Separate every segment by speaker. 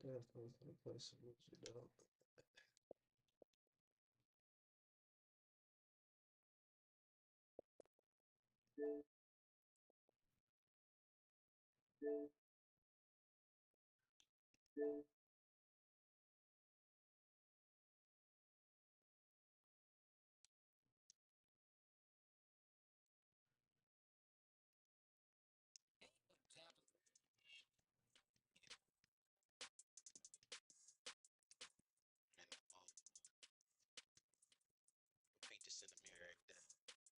Speaker 1: Definitely gonna play some music though.
Speaker 2: Paint this in the mirror every day.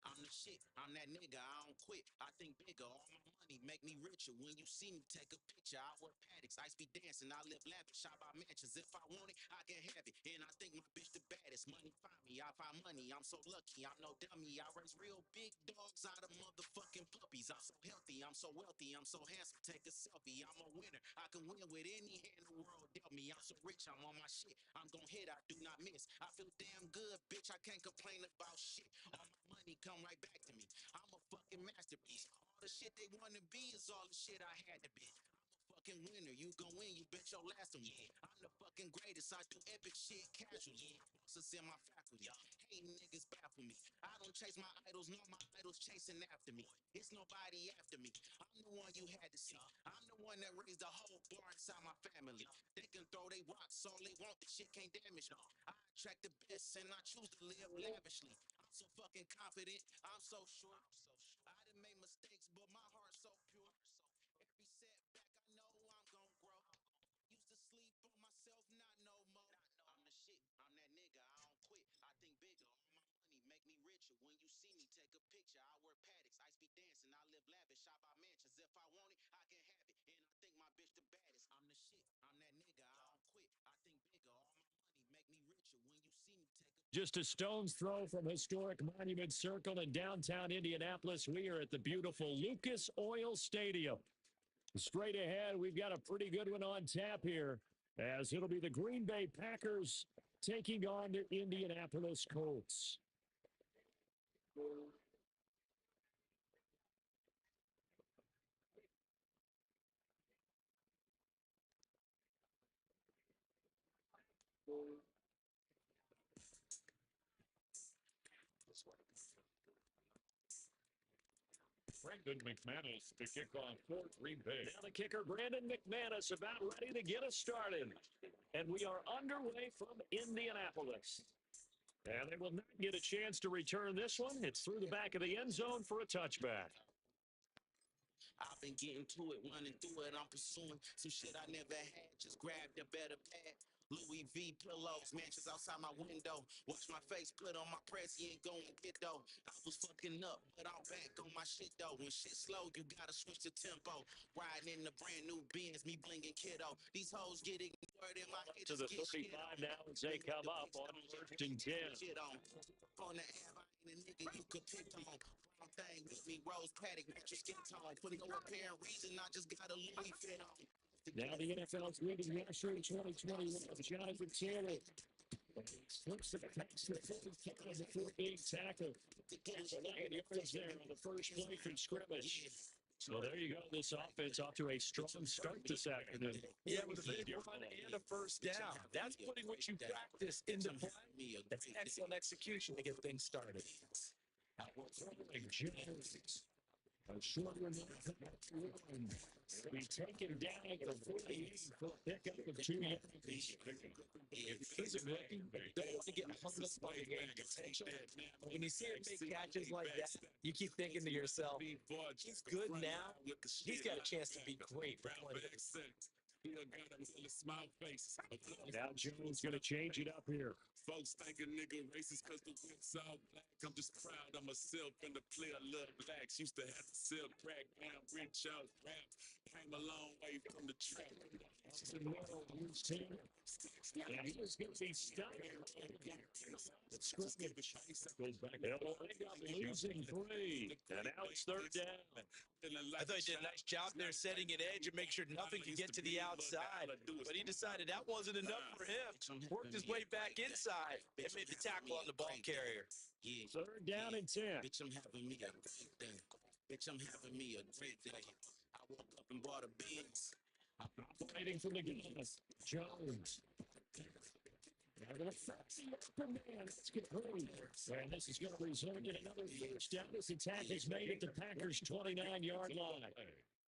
Speaker 2: I'm the shit. I'm that nigga. I don't quit. I think bigger. All my money make me richer. When you see me take a picture, I wear paddocks. Ice be dancing. I live lavish. I buy mansions. If I want it, I can have it. And I think my bitch the baddest. Money find me. I find money. I'm so lucky. I'm no dummy. I raise real big dogs out of motherfucking puppies. I'm so healthy. I'm so wealthy. I'm so handsome. Take a selfie. I'm a winner. I can win with any hand the world dealt me. I'm so rich. I'm on my shit. I'm gon' hit. I do not miss. I feel damn good, bitch. I can't complain about shit. All my money come right back to me. I'm a fucking masterpiece. All the shit they wanna be is all the shit I had to be. I'm a fucking winner. You gon' win. You bet your last on me. I'm the fucking greatest. I do epic shit casually. Bosses in my faculty. Hating niggas baffle me. I don't chase my idols, nor my idols chasing after me. It's nobody after me. I'm the one you had to see. I'm the one that raised the whole bar inside my family. They can throw they rocks all they want. The shit can't damage me. I attract the best and I choose to live lavishly. I'm so fucking confident. I'm so sure. I done made mistakes, but my heart's so pure. Every setback, I know I'm gon' grow. Used to sleep on myself, not no more. I'm the shit. I'm that nigga. I don't quit. I think bigger. All my money make me richer. When you see me take a picture, I wear paddocks. Ice be dancing. I live lavish. I buy mansions. If I want it, I can have it. And I think my bitch the baddest. I'm the shit. I'm that nigga. I don't quit. I think bigger. All my money make me richer. When you see me take a
Speaker 3: Just a stone's throw from historic Monument Circle in downtown Indianapolis. We are at the beautiful Lucas Oil Stadium. Straight ahead, we've got a pretty good one on tap here, as it'll be the Green Bay Packers taking on the Indianapolis Colts. Brandon McManus to kick off for Green Bay. Now the kicker, Brandon McManus, about ready to get us started. And we are underway from Indianapolis. And they will not get a chance to return this one. It's through the back of the end zone for a touchback.
Speaker 2: I've been getting to it, running through it. I'm pursuing some shit I never had. Just grabbed a better pad. Louis V pillows, mansions outside my window. Watch my face put on my press, he ain't going get though. I was fucking up, but I'm back on my shit though. When shit slow, you gotta switch the tempo. Riding in the brand new Benz, me blinging kiddo. These hoes get ignored in my head.
Speaker 3: To
Speaker 2: Just
Speaker 3: the
Speaker 2: get shit
Speaker 3: 35
Speaker 2: on.
Speaker 3: now as they come up on first and 10.
Speaker 2: Shit on the app, I ain't a nigga you could pick on. Brown thing with me, rose paddock, match your skin tone. For no apparent reason, I just got a Louis fit on.
Speaker 3: Now the NFL's leading rusher in 2021, Jonathan Taylor. Slips it past the 45 before being tackled. So 9 yards there on the first play from scrimmage. So there you go. This offense off to a strong start this afternoon.
Speaker 4: Yeah, with a big run and a first down. That's putting what you practice into play. That's excellent execution to get things started.
Speaker 3: Jones. A short one. Be taken down at the 48 for a pickup of 2 yards.
Speaker 4: He's a rookie. Don't want to get hung up by the game potential. When you see him make catches like that, you keep thinking to yourself, he's good now. He's got a chance to be great for 20.
Speaker 3: Now Jones going to change it up here.
Speaker 5: Folks think a nigga racist cause the whip's all black. I'm just proud I'm a self and the player love blacks. Used to have to sell crack, now rich out rap. Came a long way from the trap.
Speaker 3: And he was going to be stuck. Goes back. Illinois got losing 3. And now it's third down.
Speaker 4: I thought he did a nice job there setting an edge and make sure nothing could get to the outside. But he decided that wasn't enough for him. Worked his way back inside and made the tackle on the ball carrier.
Speaker 3: Third down and 10.
Speaker 2: Bitch, I'm having me a great day. Bitch, I'm having me a great day. I woke up and bought a Benz.
Speaker 3: Operating from the gas. Jones. Let's get hurry. And this is going to result in another first down. This attack is made at the Packers' 29-yard line.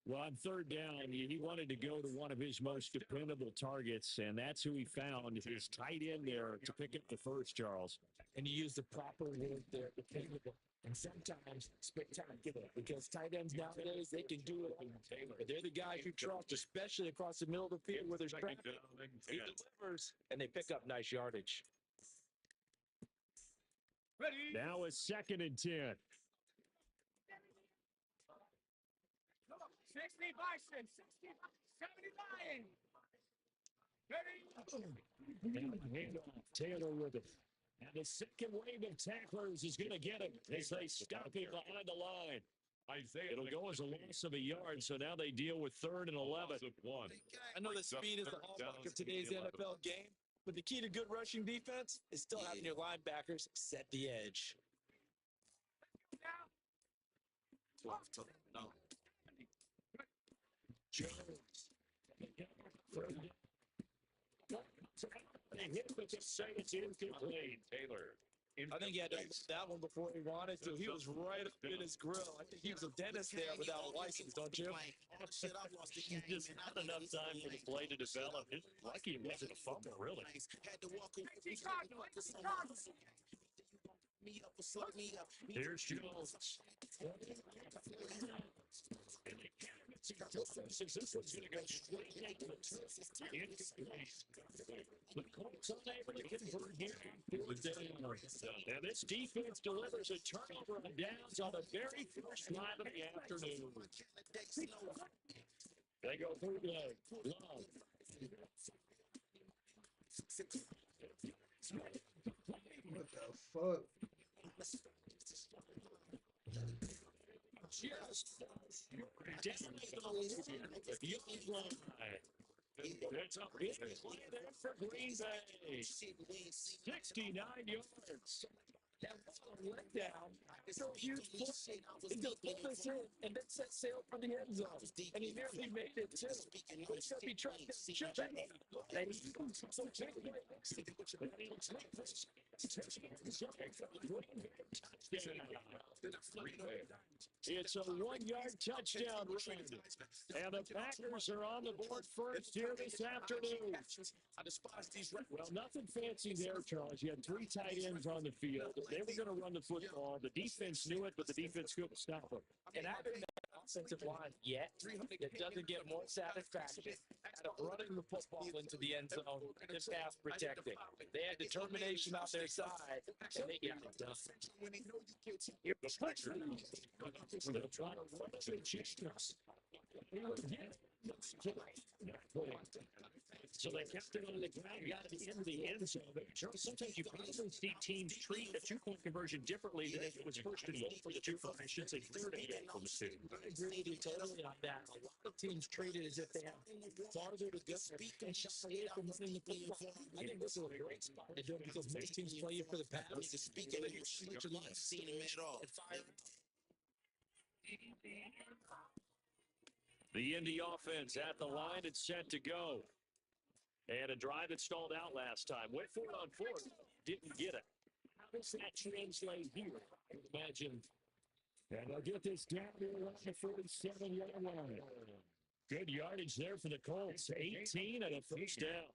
Speaker 3: Well, on third down, he wanted to go to one of his most dependable targets, and that's who he found, his tight end there to pick up the first, Charles.
Speaker 4: And you use the proper word there, dependable, and sometimes spectacular, because tight ends nowadays, they can do it. But they're the guys you trust, especially across the middle of the field where there's traffic. He delivers, and they pick up nice yardage.
Speaker 3: Now it's 2nd and 10.
Speaker 6: 60 Bison, 60, 79.
Speaker 3: Taylor with it. And the second wave of tacklers is going to get him as they stop him behind the line. It'll go as a loss of a yard, so now they deal with 3rd and 11.
Speaker 4: I know that speed is the hallmark of today's NFL game, but the key to good rushing defense is still having your linebackers set the edge.
Speaker 3: Jones. They hit with the say it's incomplete. Taylor.
Speaker 4: I think he had to that one before he wanted to. He was right up in his grill. I think he was a dentist there without a license, don't you?
Speaker 3: Just not enough time for the play to develop. Lucky it wasn't a fumble, really. Here's Jones. This one's going to go straight into the the Colts unable to convert here. And this defense delivers a turnover on downs on the very first drive of the afternoon. They go through the Love.
Speaker 1: What the fuck?
Speaker 3: Just down the young line. It's a big play there for Green Bay. 69 yards.
Speaker 4: That was a letdown. It's a huge play. He's going to pull this in and then set sail for the end zone. And he nearly made it too. But should be tracked down. Should be.
Speaker 3: It's a 1-yard touchdown run. And the Packers are on the board first here this afternoon. Well, nothing fancy there, Charles. You had 3 tight ends on the field. They were going to run the football. The defense knew it, but the defense couldn't stop them.
Speaker 4: And I haven't met an offensive line yet that doesn't get more satisfaction out of running the football into the end zone than pass protecting. They had determination on their side, and they got it done.
Speaker 3: So they kept it on the ground, got it into the end zone. Sometimes you probably see teams treat a 2-point conversion differently than if it was first and goal for the 2-point. I should say third and goal for the 2.
Speaker 4: I agree with you totally on that. A lot of teams treat it as if they have farther to go and shy away from running the football. I think this is a great spot to do it because most teams play you for the pass.
Speaker 2: Speaking of your life, seen him at all.
Speaker 3: The Indy offense at the line and set to go. And a drive that stalled out last time. Went for it on 4th. Didn't get it. How does that translate here? I would imagine. And they'll get this down here around the 47-yard line. Good yardage there for the Colts. 18 and a first down.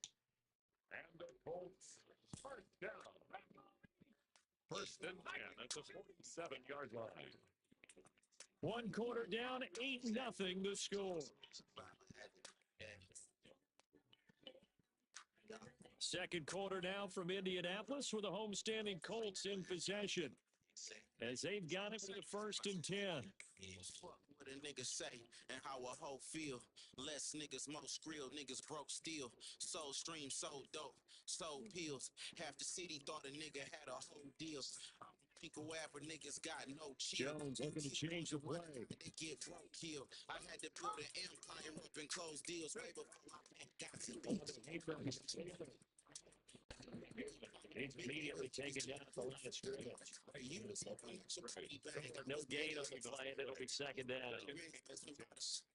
Speaker 5: And the Colts first down. First and 10 at the 47-yard line.
Speaker 3: 1 quarter down, 8-0 the score. Second quarter now from Indianapolis with the homestanding Colts in possession. As they've got it for the 1st and 10.
Speaker 2: What a nigga say and how a hoe feel. Less niggas, most real niggas broke steel. Sold stream, sold dope, sold pills. Half the city thought a nigga had a whole deal. People wherever niggas got no chill.
Speaker 3: Jones looking to change the play.
Speaker 2: They get broke killed. I had to build an empire up and close deals way before my bank got to.
Speaker 3: He's immediately taken down at the line of scrimmage. No gain on the play, and it'll be 2nd down.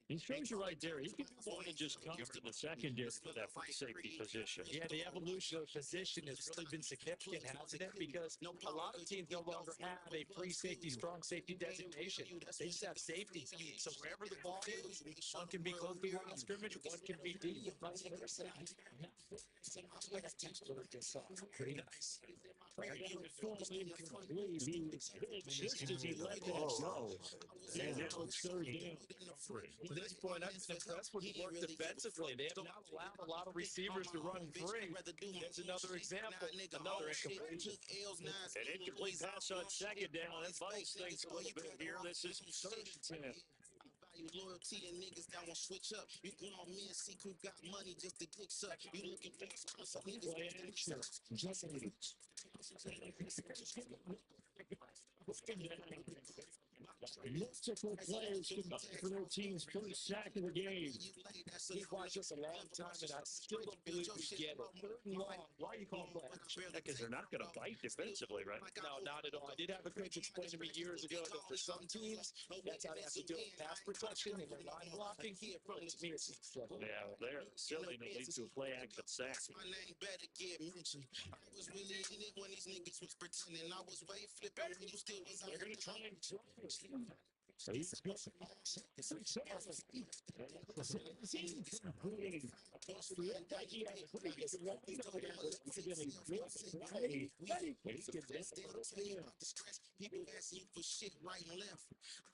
Speaker 3: He shows you right there. He can do more than just come to the secondary for that free safety position.
Speaker 4: Yeah, the evolution of the position has really been significant, hasn't it? Because a lot of teams no longer have a free safety, strong safety designation. They just have safety. So wherever the ball is, one can be close to the line of scrimmage, one can be deep, and vice versa. Pretty nice.
Speaker 3: Just as he let that go. And now it's third down.
Speaker 4: To this point, I've been impressed with the work defensively. They have not allowed a lot of receivers to run free. There's another example, another incompletion.
Speaker 3: An incomplete pass on second down. That muddles things a little bit here. This is third and 10.
Speaker 2: Loyalty and niggas that won't switch up. You grown men see who got money just to dick suck. You looking for some niggas.
Speaker 3: Play action. Multiple players combined for their team's first sack of the game.
Speaker 4: We've watched this a long time, and I still don't believe we get it. Third and long. Why are you calling play action?
Speaker 3: Because they're not going to bite defensively, right?
Speaker 4: No, not at all. I did have a coach explain to me years ago that for some teams, that's how they have to do it. Pass protection and their line blocking. To me, it's trouble.
Speaker 3: Yeah, well, they're silly to lead to a play action sack.
Speaker 2: My name better get mentioned. I was really in it when these niggas was pretending. I was way flipping when you still was.
Speaker 3: They're going to try and throw it. So he's going to
Speaker 2: People asking you for shit right and left.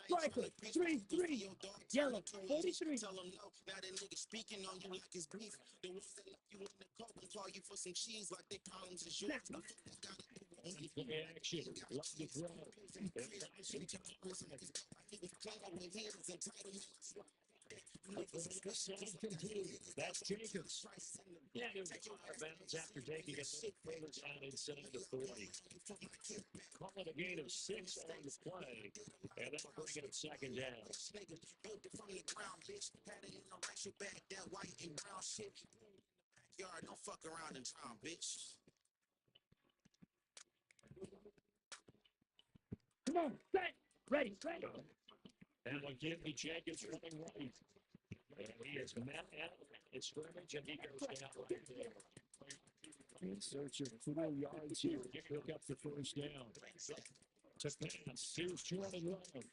Speaker 6: Striker, 3-3. Yellow, 43.
Speaker 2: Tell them no. Now that nigga speaking on you like it's beef. The ones that left you in the cold and call you for some cheese like they problems is yours.
Speaker 3: play action. Love the throw. That's Jacobs. Yeah, it was a bounce after taking a step further down inside the 40. Call it a gain of 6 on the play, and that'll bring it second down.
Speaker 2: From the ground, bitch. Had it in the racial bag, that white and brown shit. Yard, don't fuck around and drown, bitch.
Speaker 6: Come on, set. Ready, ready.
Speaker 3: And one can't be Jacobs running right. And he is met out in scrimmage, and he goes down right there. In search of 4 yards here to pick up the first down. To pass, here's Jordan Love.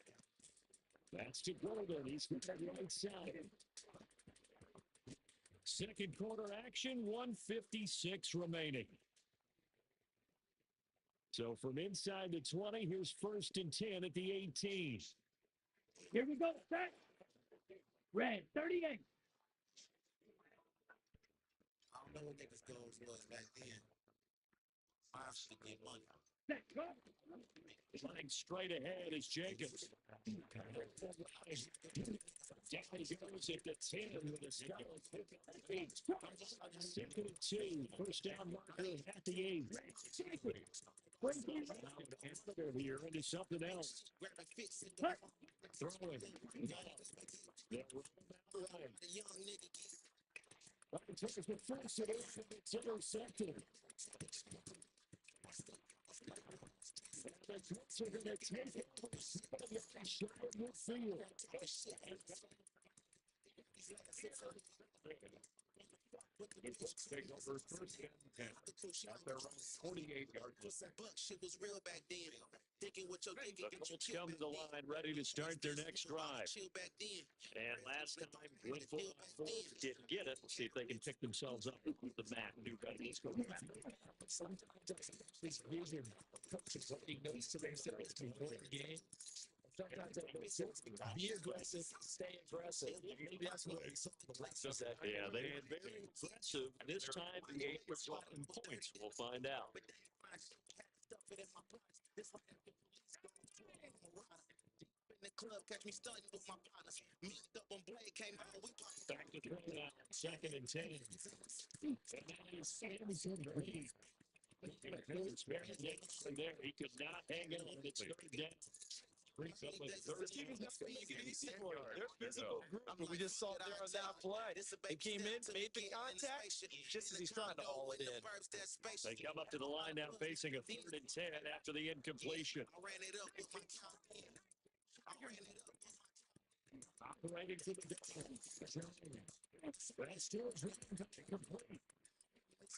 Speaker 3: That's to Golden. He's got the right side. Second quarter action, 1:56 remaining. So from inside the 20, here's first and 10 at the 18.
Speaker 6: Here we go, set. Red, 38.
Speaker 2: I don't know what niggas' goals was back then. I should get money.
Speaker 6: Set, go.
Speaker 3: Flying straight ahead is Jacobs. Down he goes at the 10 with a scout. Second and 2. First down marker at the 8. Breaking here into something else. Throwing. Right, took us the first and it's intercepted. The Colts are going to take it over midfield. Take over first and 10. Out there around 48-yard line.
Speaker 2: Shit was real back then. Thinking what you're thinking.
Speaker 3: The Colts come to the line ready to start their next drive.
Speaker 2: Chill back then.
Speaker 3: And last time, went 4-4, didn't get it. We'll see if they can pick themselves up with the mat. New guys go back.
Speaker 4: Sometimes these vision coaches, what he knows to themselves to win the game. Sometimes they don't say, be aggressive, stay aggressive. Maybe that's what some of the lessons that.
Speaker 3: Yeah, they had very aggressive. This time, the 8 was in points. We'll find out.
Speaker 2: In the club, catch me stunting with my partners. Mixed up on Blade, came out, we popped.
Speaker 3: Back to throw out. Second and 10. And that is Sam's in the lead. It's very dangerous from there. He could not hang on. It's third down. Brings up a third down.
Speaker 4: They're physical group, but we just saw there on that play. They came in, made the contact, just as he's trying to haul it in.
Speaker 3: They come up to the line now facing a third and 10 after the incompletion. Operating to the down. That still is complete.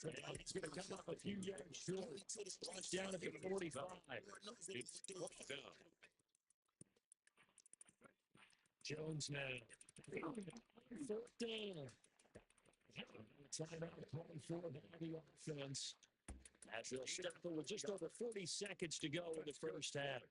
Speaker 3: Well, he's going to come up a few yards short. Runs down at the 45. It's fourth down. Jones now. Fourth down. Timeout calling for the offense. As they'll start with just over 40 seconds to go in the first half.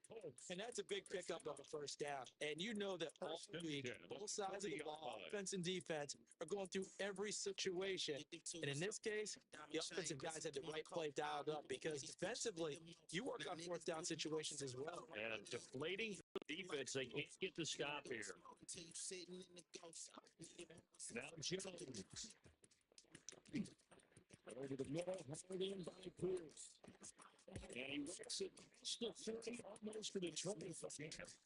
Speaker 4: And that's a big pickup of a first half. And you know that all week, both sides of the ball, offense and defense, are going through every situation. And in this case, the offensive guys had the right play dialed up because defensively, you work on fourth down situations as well.
Speaker 3: And deflating defense, they can't get the stop here. Now Jones. Over the middle, hard in by Pierce. And he works it just the 30, almost to the 25.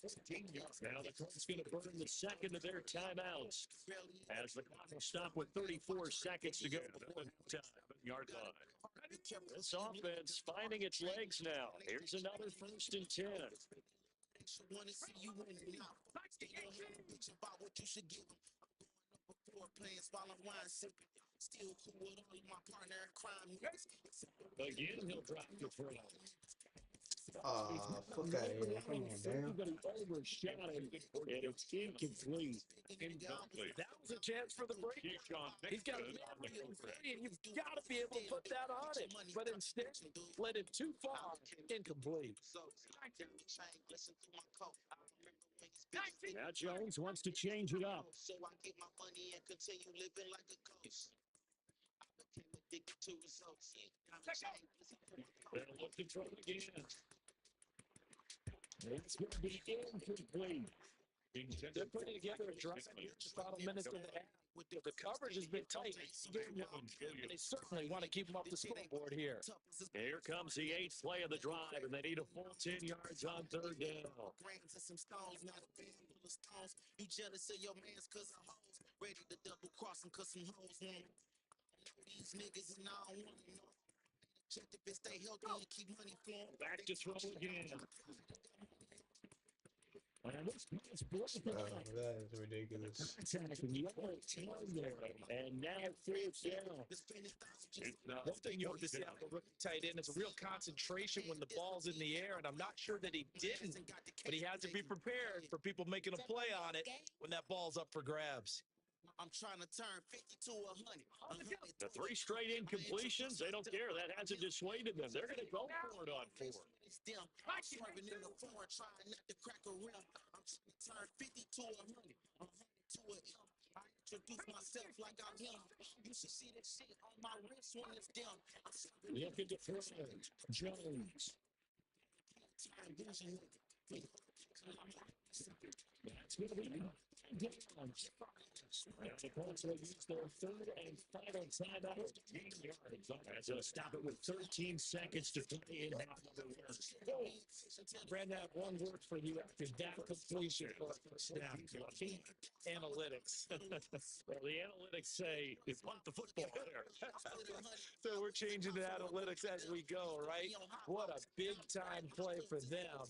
Speaker 3: 14 yards. Now the Colts going to burn the second of their timeouts. As the clock will stop with 34 seconds to go before time. Yard line. This offense finding its legs now. Here's another 1st and 10.
Speaker 2: Want to see you win now. They don't have a bitch about what you should give them. I'm going up before plans while I'm wine sipping. Still cool with all of my partner in crime.
Speaker 3: Again, he'll drop the throw.
Speaker 1: Fuck out of here. Come on, damn.
Speaker 3: Everybody overshot him, and it's incomplete.
Speaker 4: That was a chance for the break. He's got a man and you've got to be able to put that on him. But instead, led it too far, incomplete.
Speaker 3: Now Jones wants to change it up.
Speaker 2: So I get my money and continue living like a ghost. I became addicted to results.
Speaker 3: They'll look to try it again. It's going to be incomplete.
Speaker 4: They're putting together a drive here just about a minute and a half. The coverage has been tight, and they certainly want to keep them off the scoreboard here.
Speaker 3: Here comes the 8th play of the drive, and they need a full 10 yards on 3rd down.
Speaker 2: Grains and some stones, not a band full of stones. You jealous of your mans cause of hoes. Ready to double cross them cause some hoes want them. These niggas and I don't want them. Check if it stay healthy and keep money flowing.
Speaker 3: Back to throw again. And this is broken.
Speaker 1: That is ridiculous.
Speaker 3: Attacking the other team there. And now 4th down.
Speaker 4: One thing you hope to see out of the rookie tight end is a real concentration when the ball's in the air, and I'm not sure that he didn't, but he has to be prepared for people making a play on it when that ball's up for grabs.
Speaker 2: I'm trying to turn 50 to 100.
Speaker 3: The 3 straight incompletions, they don't care. That hasn't dissuaded them. They're going to go for it on 4.
Speaker 2: I'm swerving in the foreign, trying not to crack a rim. I'm trying to turn 50 to 100. 100 to a M. I introduce myself like I'm him. You should see this shit on my wrist when it's down.
Speaker 3: Looking to throw. Jones. That's going to be downs. The Colts will use their 3rd and final timeout. 10 yards. As they'll stop it with 13 seconds to play in half of the run.
Speaker 4: Brandon, one word for you after that completion for a first down. Analytics.
Speaker 3: Well, the analytics say they want the football there.
Speaker 4: So we're changing the analytics as we go, right? What a big-time play for them.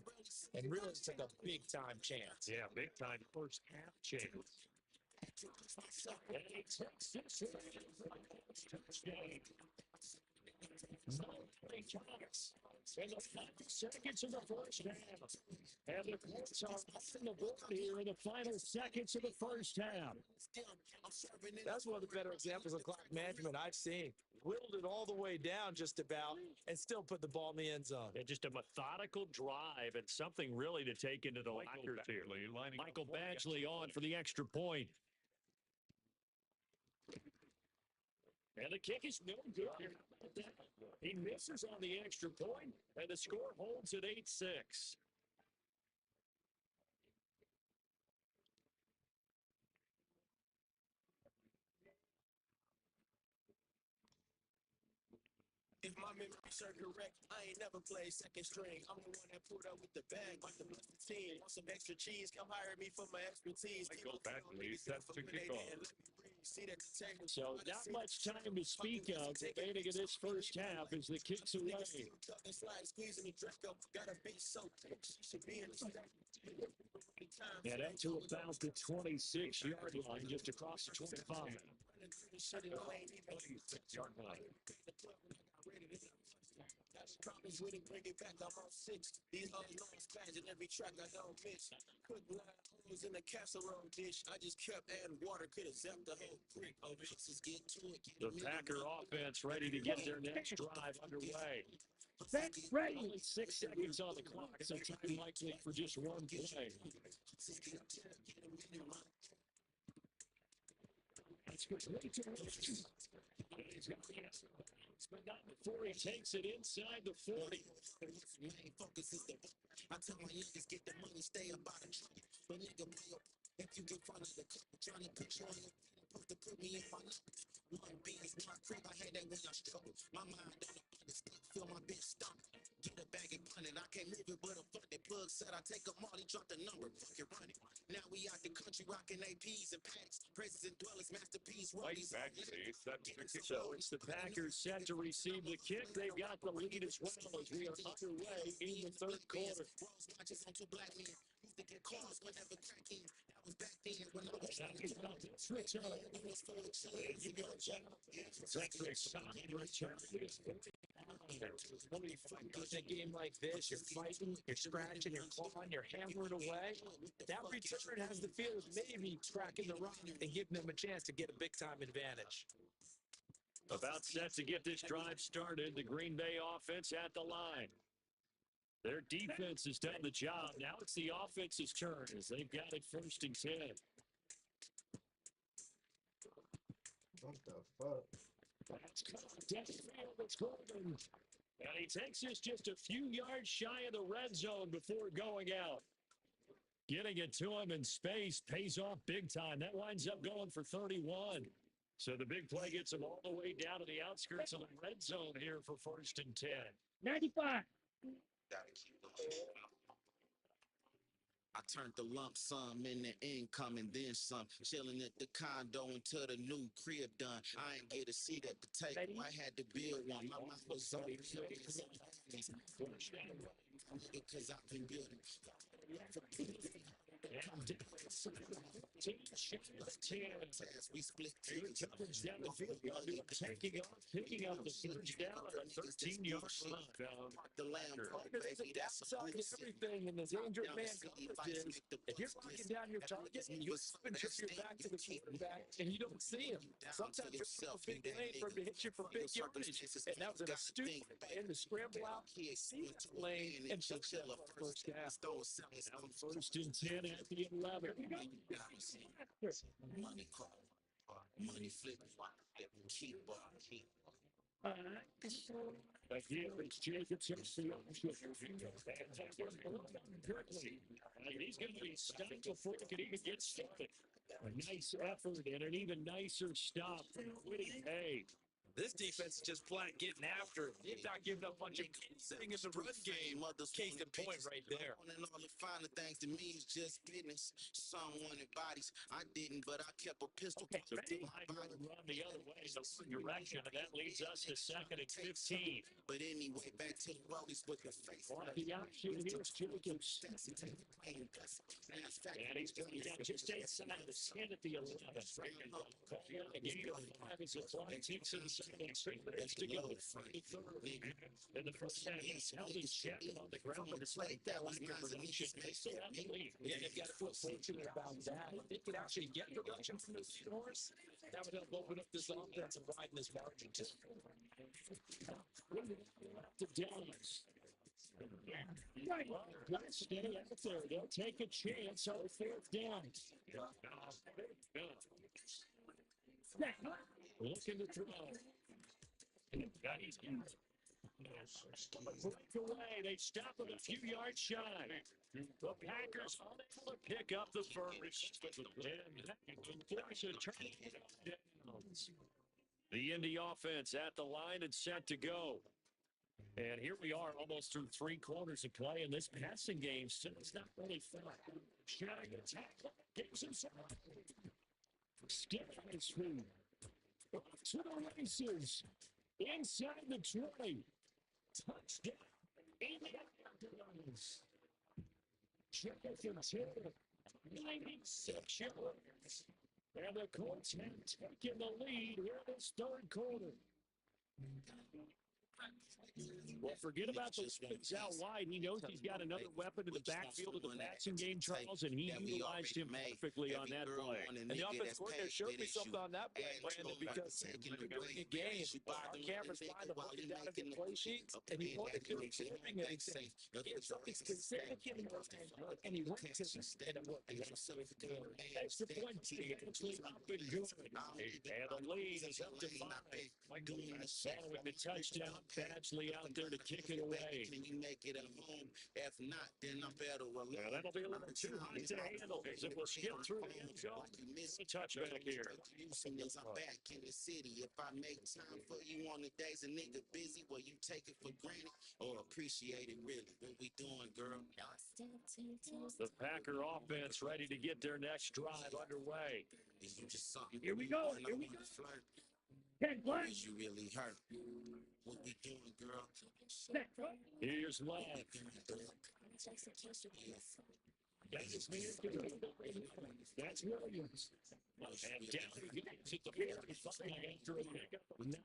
Speaker 4: And really took a big-time chance.
Speaker 3: Yeah, big-time first half chance. And he takes this touchdown. In the 5 seconds of the first half. And the Colts are off the board here in the final seconds of the first half.
Speaker 4: That's one of the better examples of clock management I've seen. Whittled it all the way down just about and still put the ball in the end zone.
Speaker 3: Yeah, just a methodical drive and something really to take into the lockers here. Michael Badgley on for the extra point. And the kick is no good. He misses on the extra point, and the score holds at 8-6.
Speaker 4: If my memory serves correct, I ain't never played second string. I'm the one that pulled up with the bag, like the blessed team. Want some extra cheese? Come hire me for my expertise.
Speaker 5: Michael Badgley sets to kick off.
Speaker 3: So not much time to speak of remaining in this first half as the kicks away. And up to about the 26-yard line, just across the 25. 26-yard line.
Speaker 2: Problems with it, bring it back. I'm on 6. These hoes know I'm spazzing every track I don't miss. Cook hoes in a casserole dish. I just kept adding water, could have zapped the whole brick. Oh, bitches get to it.
Speaker 3: The Packer offense ready to get their next drive underway.
Speaker 6: Ready.
Speaker 3: Only 6 seconds on the clock, so time likely for just one play. That's good. He's got the answer. But not before he takes it inside the 40.
Speaker 2: Main focus is the I tell my niggas get the money, stay about a trillion. But nigga, play up if you get front of the club, trying to put you on your feet, supposed to put me in my life. One beans, one crib, I had that when I struggled. My mind on the understand, feel my bitch stomach. Get a bag and punt it, I can't move it, but a funded plug said I take them all, he dropped the number, fucking run it. Now we out the country rocking APs and packs, presses and dwellers, masterpiece, rollies.
Speaker 3: So it's the Packers set to receive the kick. They've got the lead as well as we are underway in the third quarter.
Speaker 2: Rose watches on 2 black men. Used to get calls whenever cracking. That was back then when I was trying to get out the switch on. It was full of cheese. You got a job.
Speaker 4: When you fight a game like this, you're fighting, you're scratching, you're clawing, you're hammering away. That return has the feel of maybe cracking the rock and giving them a chance to get a big-time advantage.
Speaker 3: About set to get this drive started, the Green Bay offense at the line. Their defense has done the job. Now it's the offense's turn as they've got it 1st and 10.
Speaker 1: What the fuck?
Speaker 3: That's caught downfield. It's Gordon. And he takes us just a few yards shy of the red zone before going out. Getting it to him in space pays off big time. That winds up going for 31. So the big play gets him all the way down to the outskirts of the red zone here for 1st and 10.
Speaker 6: 95.
Speaker 2: Gotta keep the I turned the lump sum in the income and then some. Chilling at the condo until the new crib done. I ain't get a seat at the table. I had to build one. My mouth was on it. Because I've been building. We split
Speaker 3: Taking off, picking up the first down on a 13-yard run.
Speaker 2: the lamb.
Speaker 4: There's a downside to everything in this dangerous man coverage is if you're locking down your target and you turn your back to the quarterback and you don't see him, sometimes you're so big lane for him to hit you for big yardage. And that was an astute play to scramble out, see that lane, and fulfill a first down.
Speaker 3: Now 1st and 10 at the 11.
Speaker 2: Money call. Money flip. Keep
Speaker 3: Again, it's Jacobs. He's going to be stopped before he can even get started. A nice effort and an even nicer stop from Whitty Hay.
Speaker 4: This defense is just flat getting after it. He's not giving up much of anything in the run game. Case in point right there.
Speaker 2: And all the finer things to me is just business. Some wanted bodies. I didn't, but I kept a pistol.
Speaker 3: Okay, run the other way, the wrong direction, and that leads us to 2nd and 15.
Speaker 2: But anyway, back to the rollies with the face.
Speaker 3: The option here's Jacobs. And he's going to get just inside the 10 at the 11. Again, 5 is a fly. Takes inside and straight to go. In the first half, he's held his champion on the ground, but it's like that last combination. They still have the lead.
Speaker 4: Yeah, they've got to feel fortunate about that. If they could actually get production from the horse, that would help open up this offense and widen this margin too.
Speaker 3: To Dallas. Stay out there. They'll take a chance on 4th down. Looking to throw. Break away. They stop it a few yards shy. The Packers unable to pick up the first. And force a turnover. The Indy offense at the line and set to go. And here we are almost through 3 quarters of play in this passing game. So it's not really fun. Shotting attack. Gives him some. Still on his feet. Off to the races. Inside the 20. Touchdown. Indianapolis. Jonathan Taylor. 96 yards. And the Colts have taken the lead here in this third quarter. Well, forget about the weapons out wide. He knows he's got another weapon in the backfield of the passing game, Charles, and he utilized him perfectly on that play.
Speaker 4: And the offensive coordinator showed me something on that play, Brandon, because during the game, our cameras find him looking down at the play sheets, and he wanted to observing anything. He had something specific in mind, and he went to and it worked.
Speaker 3: Extra point, actually up and good. And the lead is up to 5. Following the touchdown, Badgley out there to kick it away.
Speaker 2: Can you make it at home? If not, then I'm better alone.
Speaker 3: Yeah, that'll be a little too high to handle as it will skip through the end zone. A touchback here.
Speaker 2: I'm back in the city. If I make time for you on the days a nigga busy, will you take it for granted or appreciate it really? What we doing, girl?
Speaker 3: The Packer offense ready to get their next drive underway.
Speaker 2: Is you just something?
Speaker 6: Here we go. Here we go.
Speaker 2: Flirt?
Speaker 6: Head
Speaker 2: Or
Speaker 6: one.
Speaker 2: is you really hurt? What we doing, girl?
Speaker 6: Snap one.
Speaker 3: Here's Love. That's Williams. And down he goes at the 45 after a pickup of 9.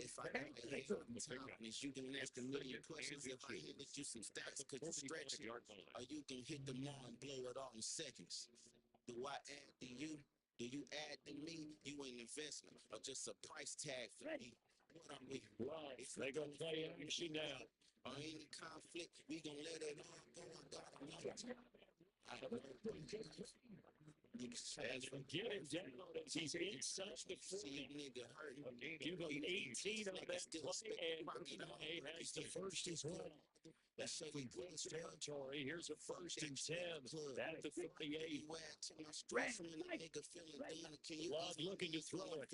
Speaker 2: If I confidence, you can ask a million questions. If I handed you some stats, could you stretch it? Or you can hit the mall and blow it all in seconds. Do I add to you? Do you add to me? You an investment or just a price tag for me? What are we?
Speaker 3: Right. They gonna play action now.
Speaker 2: Or any conflict, we gonna let it all go. I don't know.
Speaker 3: As we get him down as he's inside the 40.
Speaker 2: Nigga hurt.
Speaker 3: Give him 18 on that play, and Green has the first as well. That's a good territory. Here's a 1st and 10 at the 38. Love looking to throw it.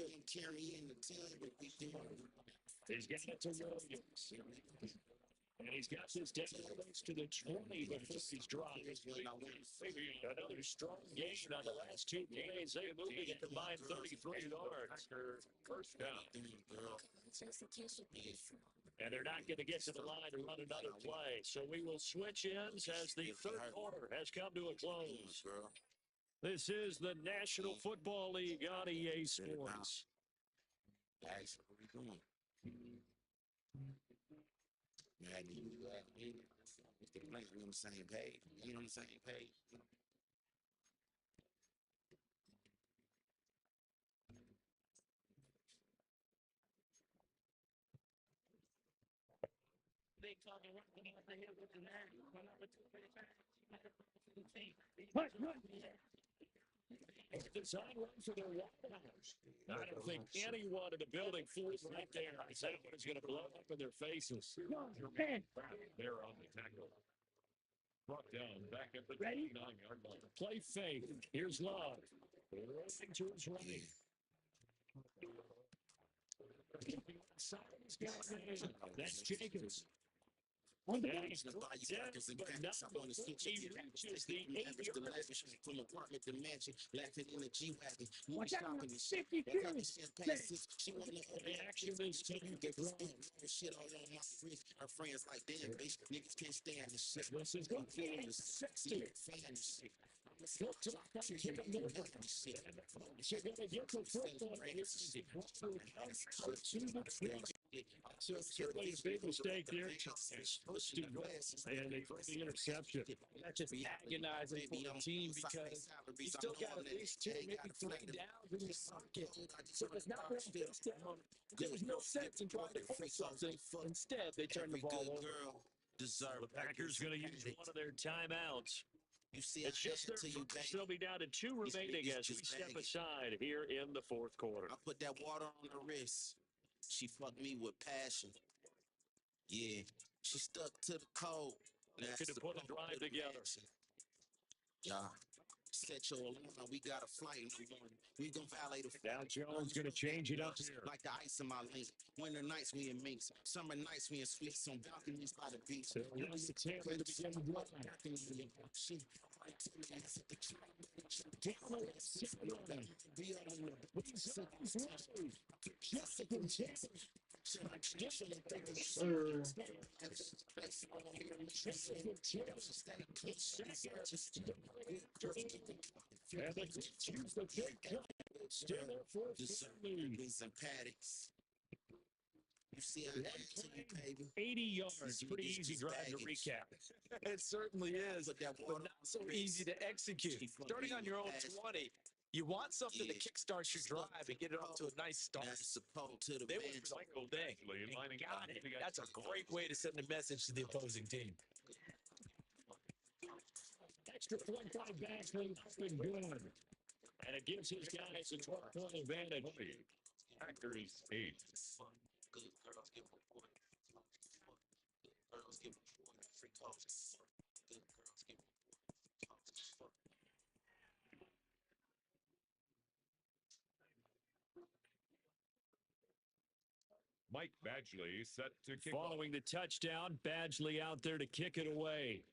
Speaker 3: He's got it to Williams. And he's got this down close to the 20 before he's dropped. Another strong gain on the last 2 plays. They moved it a combined 33 yards. First down. And they're not going to get to the line to run another play. So we will switch ends as the third quarter has come to a close. This is the National Football League on EA Sports.
Speaker 2: Guys, what are we doing? Madden, you Mr. Blank, we on the same page. You on the same page?
Speaker 3: Design run for their Waterhouse. I don't think anyone in the building flew right there. That one is going to blow up in their faces. They're on the tackle. Brought down back at the 9-yard line. Play fake. Here's Love. Rolling to his right. That's Jacobs. He's from apartment to mansion, laughing in a G-Wagon.
Speaker 6: Watch out, 50 carries.
Speaker 2: She wanna action this team. Get shit all on my wrist. Our friends like, damn, bitch, niggas can't stand this shit.
Speaker 3: This is going to be 60.
Speaker 2: Fantasy.
Speaker 3: You're going to get the football. So certainly a big mistake there. It's supposed to go, and they throw the interception.
Speaker 4: That's just agonizing for the team because you still got at least 2, maybe 3 downs in your pocket. So there's not really there's no sense in trying to force something. Instead, they turn the ball over.
Speaker 3: The Packers going to use one of their timeouts.
Speaker 2: You see,
Speaker 3: it's just their first. They'll be down to 2 remaining as we step aside here in the fourth quarter.
Speaker 2: I put that water on her wrist. She fucked me with passion. Yeah, she stuck to the code.
Speaker 3: Could have put a drive together.
Speaker 2: Yeah. Set your alarm. We got a flight in the morning. We gonna violate a
Speaker 3: Now Jones gonna change it up here.
Speaker 2: Like the ice in my link. Winter nights we in minks. Summer nights we in sweets on balconies by the beach.
Speaker 3: So here's the tip to begin the drive. down the left sideline. Just a contest.
Speaker 1: Sir.
Speaker 3: And they choose the big cut. Still there for
Speaker 2: Some paddocks. You see how that to you, baby.
Speaker 3: 80 yards. Pretty easy drive to recap.
Speaker 4: It certainly is, but not so easy to execute. Starting on your own 20, you want something to kickstart your drive and get it off to a nice start.
Speaker 2: That's supposed to the
Speaker 4: They went for the whole thing. And got it. That's a great way to send a message to the opposing team.
Speaker 3: Extra point by Bagley. Been good. And it gives his guys a 12-point advantage.
Speaker 5: Packers 8.
Speaker 2: Good girls give a boy. Good girls give a boy free coats. Good girls give a boy free coats.
Speaker 5: Mike Badgley set to kick
Speaker 3: Following the touchdown, Badgley out there to kick it away.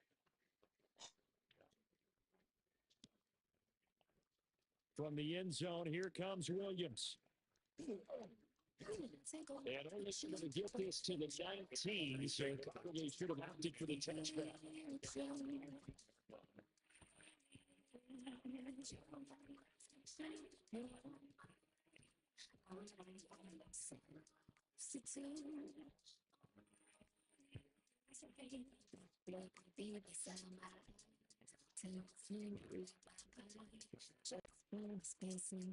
Speaker 3: From the end zone, here comes Williams. And only going to get this to the 19, so probably should have opted for the touchback.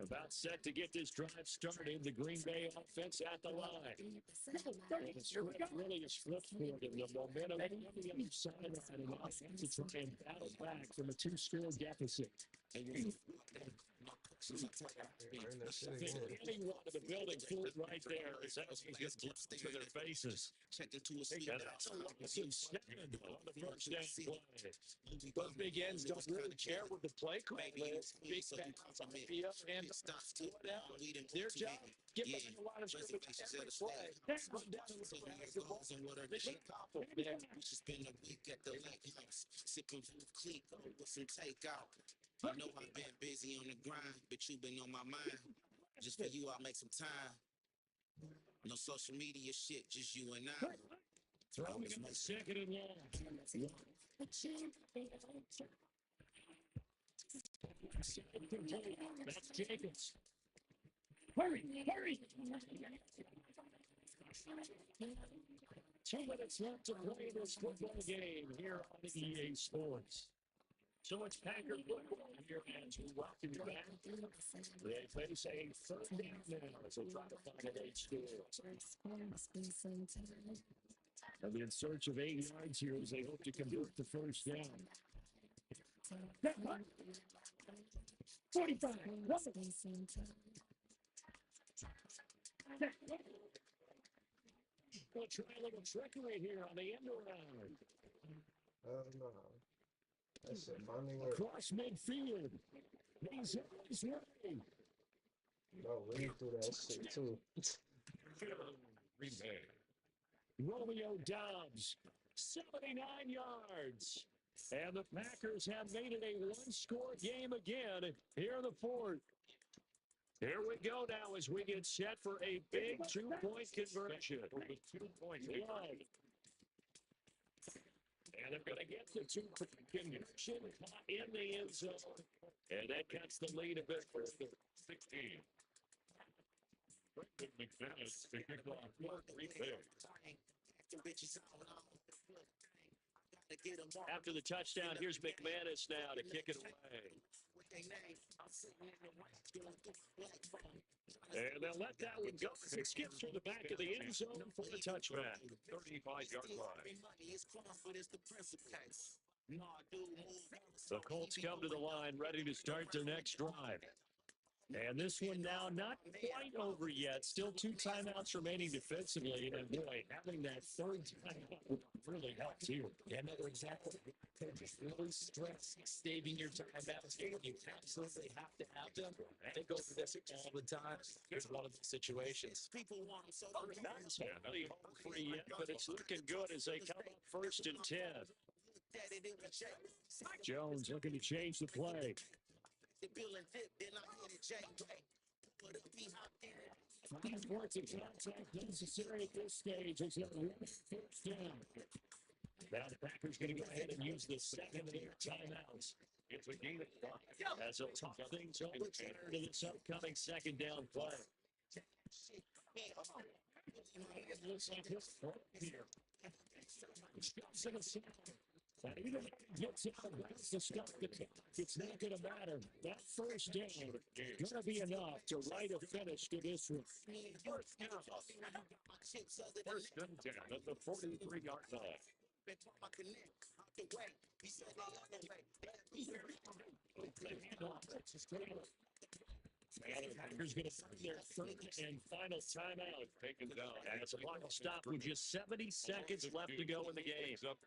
Speaker 3: About set to get this drive started. The Green Bay offense at the line. The script really is flipped for them. The momentum on the other side of it, and offense to try and battle back from a two-score deficit. Anyone in the building for it right there is asking just to their faces. And that's a loss of 7 on the first down play.
Speaker 4: Those big ends don't really care what the play call is. Big fans on the field and whatever. Their job, get behind a lot of scrimmage every play. Run down and the ball. Mission accomplished.
Speaker 2: We should spend a week at the lake house, sipping from the clique with some takeout. I know I've been busy on the grind, but you've been on my mind. Just for you, I'll make some time. No social media shit, just you and I.
Speaker 3: Throwing him a second and long. That's Jacobs. Hurry, hurry! 2 minutes left to play this football game here on the EA Sports. So it's Packer football here as we welcome you back. They face a third down now as they try to find an 8-score. They'll be in search of 8 yards here as they hope to convert the first down. 45. We'll try a little trickery here on the end around.
Speaker 1: No. That's it. Finding where.
Speaker 3: Across midfield. He's on his way.
Speaker 1: No, we need to do that shit too.
Speaker 5: Green Bay.
Speaker 3: Romeo Dobbs, 79 yards. And the Packers have made it a one-score game again here in the fourth. Here we go now as we get set for a big 2-point conversion. 2-point play. And they're going to get the 2-point conversion in the end zone. And that cuts the lead a bit further. 16. Brendan McManus to kick off Green Bay. After the touchdown, here's McManus now to kick it away. And they'll let that one go as it skips through the back of the end zone for the touchback.
Speaker 5: 35-yard line.
Speaker 3: The Colts come to the line ready to start their next drive. And this one now not quite over yet. Still 2 timeouts remaining defensively. And boy, having that third timeout really helps here.
Speaker 4: Yeah, another example. Just really stress saving your timeouts. You absolutely have to have them. They go for this all the time. Here's one of the situations.
Speaker 2: People want them so
Speaker 3: Not totally home free yet, but it's looking good as they come up 1st and 10. Jones looking to change the play.
Speaker 2: the bill and dip, then I hit it J-Way. Put up, he hopped in.
Speaker 3: 5 points of contact necessary at this stage. It's a first down. Now the Packers going to go ahead and use the second of their timeouts. It's a game of 5 as they'll talk things over to this upcoming second down play. It looks like this here. And even if he gets out of bounds to stop the clock, it's not going to matter. That first down is going to be enough to write a finish to this one. First down at the 43-yard line. And the Packers going to find their third and final timeout.
Speaker 5: Taken down.
Speaker 3: And it's a block stop with just 70 seconds left to go in the game.
Speaker 5: So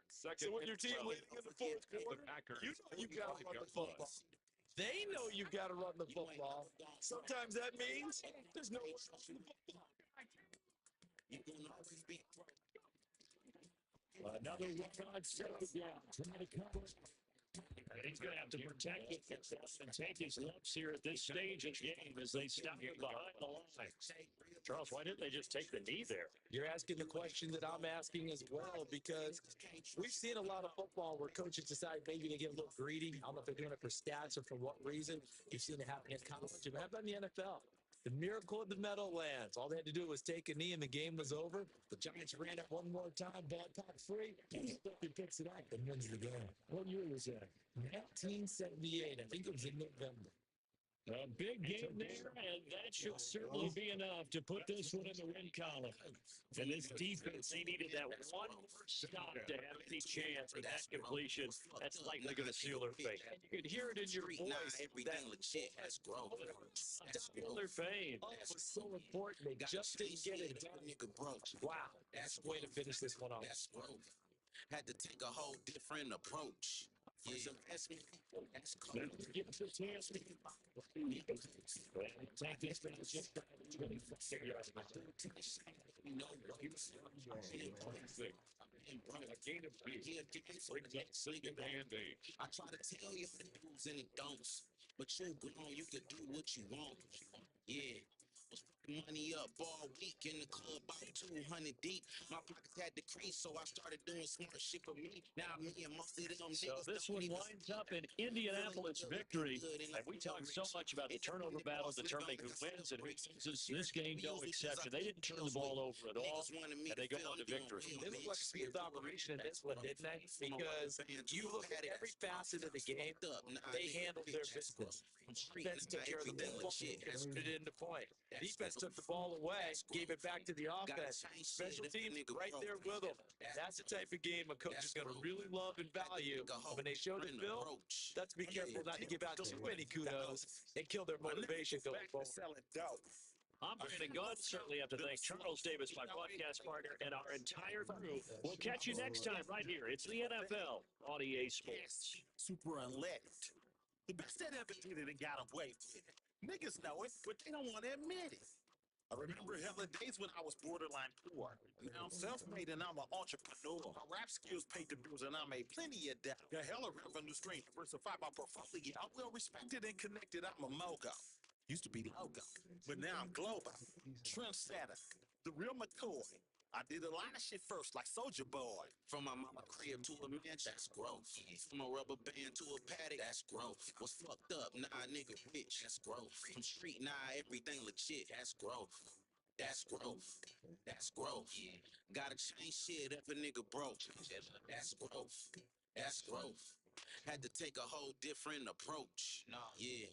Speaker 5: when your team leading in the fourth quarter, you know you got to run the football. They know you got to run the football. Sometimes that means there's no one else in the football.
Speaker 3: Another run on second down. Trying to cover. And he's going to have to protect it and take his lumps here at this stage of the game as they stop him behind the line. Charles, why didn't they just take the knee there?
Speaker 4: You're asking the question that I'm asking as well, because we've seen a lot of football where coaches decide maybe to get a little greedy. I don't know if they're doing it for stats or for what reason. You've seen it happen in college. But how about in the NFL? The miracle of the Meadowlands. All they had to do was take a knee and the game was over. The Giants ran it one more time, ball popped free. He picks it up and wins the game. What year was that? 1978. I think it was in November.
Speaker 3: A big game there, and that should certainly be enough to put this one in the win column. And this defense, they needed that one stop to have any chance at that completion. That's likely going to seal their fate. And you could hear it in your voice.
Speaker 2: Everything legit has grown.
Speaker 3: Seal their fame.
Speaker 4: Oh, it was so important. They just didn't get it done. Wow, that's the way to finish this one off.
Speaker 2: That's growth. Had to take a whole different approach. Yeah. That's cool.
Speaker 3: Give us a chance. Take this man just
Speaker 2: I try to tell you the do's and the don'ts, but you're grown, you can do what you want. Yeah. Was fucking money up all week in the club, about 200 deep. My pockets had decreased, so I started doing smart shit for me. Now me and most of them
Speaker 3: So this one winds up in Indianapolis victory. And we talk so much about the turnover battle determining who wins and who loses. This game, no exception. They didn't turn the ball over at all, and they go on to victory.
Speaker 4: They looked like a smooth operation in this one, didn't they? Because you look at every facet of the game, they handled their business. Defense took care of the football and put it into point. Defense took the ball away, gave it back to the offense. Special teams right there with them. That's the type of game a coach is going to really love and value. When they show the film, let's be careful not to give out too many kudos and kill their motivation going forward.
Speaker 3: I'm Brandon Gunn. Certainly have to thank Charles Davis, my podcast partner, and our entire crew. We'll catch you next time right here. It's the NFL on EA Sports.
Speaker 7: Super unleaded. The best that ever did it and got away with it. Niggas know it, but they don't want to admit it. I remember hella days when I was borderline poor. Now I'm self-made and I'm an entrepreneur. My rap skills paid the bills and I made plenty of doubt. Got hella revenue stream, diversified my portfolio. I'm well respected and connected, I'm a mogo. Used to be logo, but now I'm global. Trendsetter, the real McCoy. I did a lot of shit first, like Soulja Boy.
Speaker 2: From my mama crib to a mansion, that's growth. From a rubber band to a paddock, that's growth. Was fucked up, nah, nigga rich, that's growth. From street, nah, everything legit, that's growth. That's growth. That's growth. Gotta change shit if a nigga broke. That's growth. That's growth. Had to take a whole different approach. Yeah.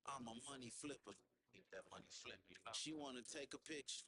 Speaker 2: I'm a money flipper. That money flip. She wanna take a picture.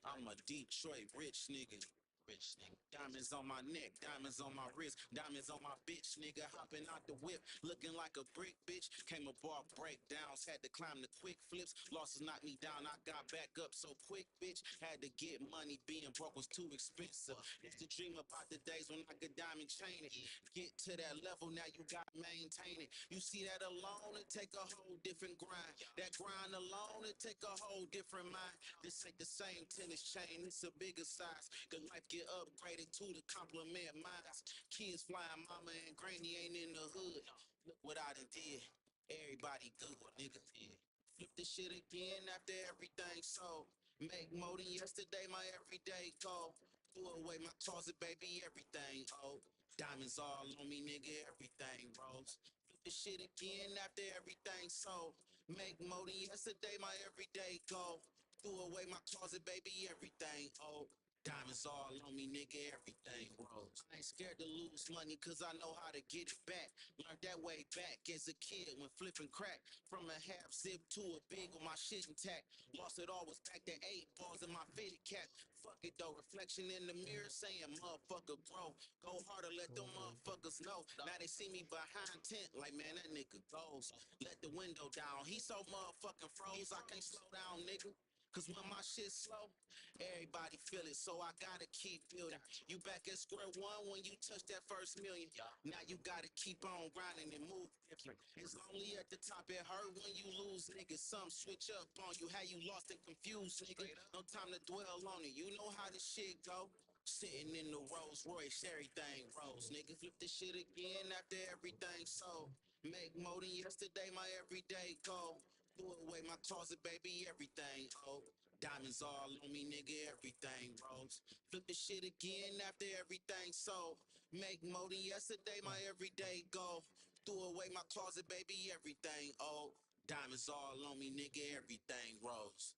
Speaker 2: I'm a Detroit rich nigga. rich nigga. Diamonds on my neck, diamonds on my wrist, diamonds on my bitch, nigga. Hopping out the whip, looking like a brick, bitch. Came up off breakdowns, had to climb the quick flips. Losses knocked me down, I got back up so quick, bitch. Had to get money, being broke was too expensive. Used to dream about the days when I could diamond chain it. Get to that level, now you gotta maintain it. You see that alone, it take a whole different grind. That grind alone, it take a whole different mind. This ain't the same tennis chain, it's a bigger size. The life get upgraded to the compliment mine. Kids flying, mama and granny ain't in the hood. Look what I done did. Everybody good, nigga. Yeah. Flip this shit again after everything sold. Make more than yesterday, my everyday goal. Threw away my closet, baby, everything old. Diamonds all on me, nigga, everything rose. Flip this shit again after everything sold. Make more than yesterday, my everyday goal. Threw away my closet, baby, everything old. Diamonds all on me, nigga, everything rose. I ain't scared to lose money, cause I know how to get it back. Learned that way back as a kid when flipping crack. From a half zip to a big with my shit intact. Lost it all, was back to 8 balls in my fitted cap. Fuck it though, reflection in the mirror saying, motherfucker, bro. Go harder, let them motherfuckers know. Now they see me behind tent, like, man, that nigga goes. Let the window down, he so motherfucking froze, I can't slow down, nigga. Cause when my shit slow, everybody feel it, so I gotta keep building. You back at square one when you touch that first million. Now you gotta keep on grinding and move different. It's lonely at the top, it hurt when you lose, nigga. Some switch up on you, how you lost and confused, nigga. No time to dwell on it, you know how this shit go. Sitting in the Rolls Royce, everything rose, nigga. Flip this shit again after everything sold. Make more than yesterday, my everyday goal. Threw away my closet, baby, everything old. Diamonds all on me, nigga, everything rose. Flip the shit again after everything sold. Make more than yesterday, my everyday goal. Threw away my closet, baby, everything old. Diamonds all on me, nigga, everything rose.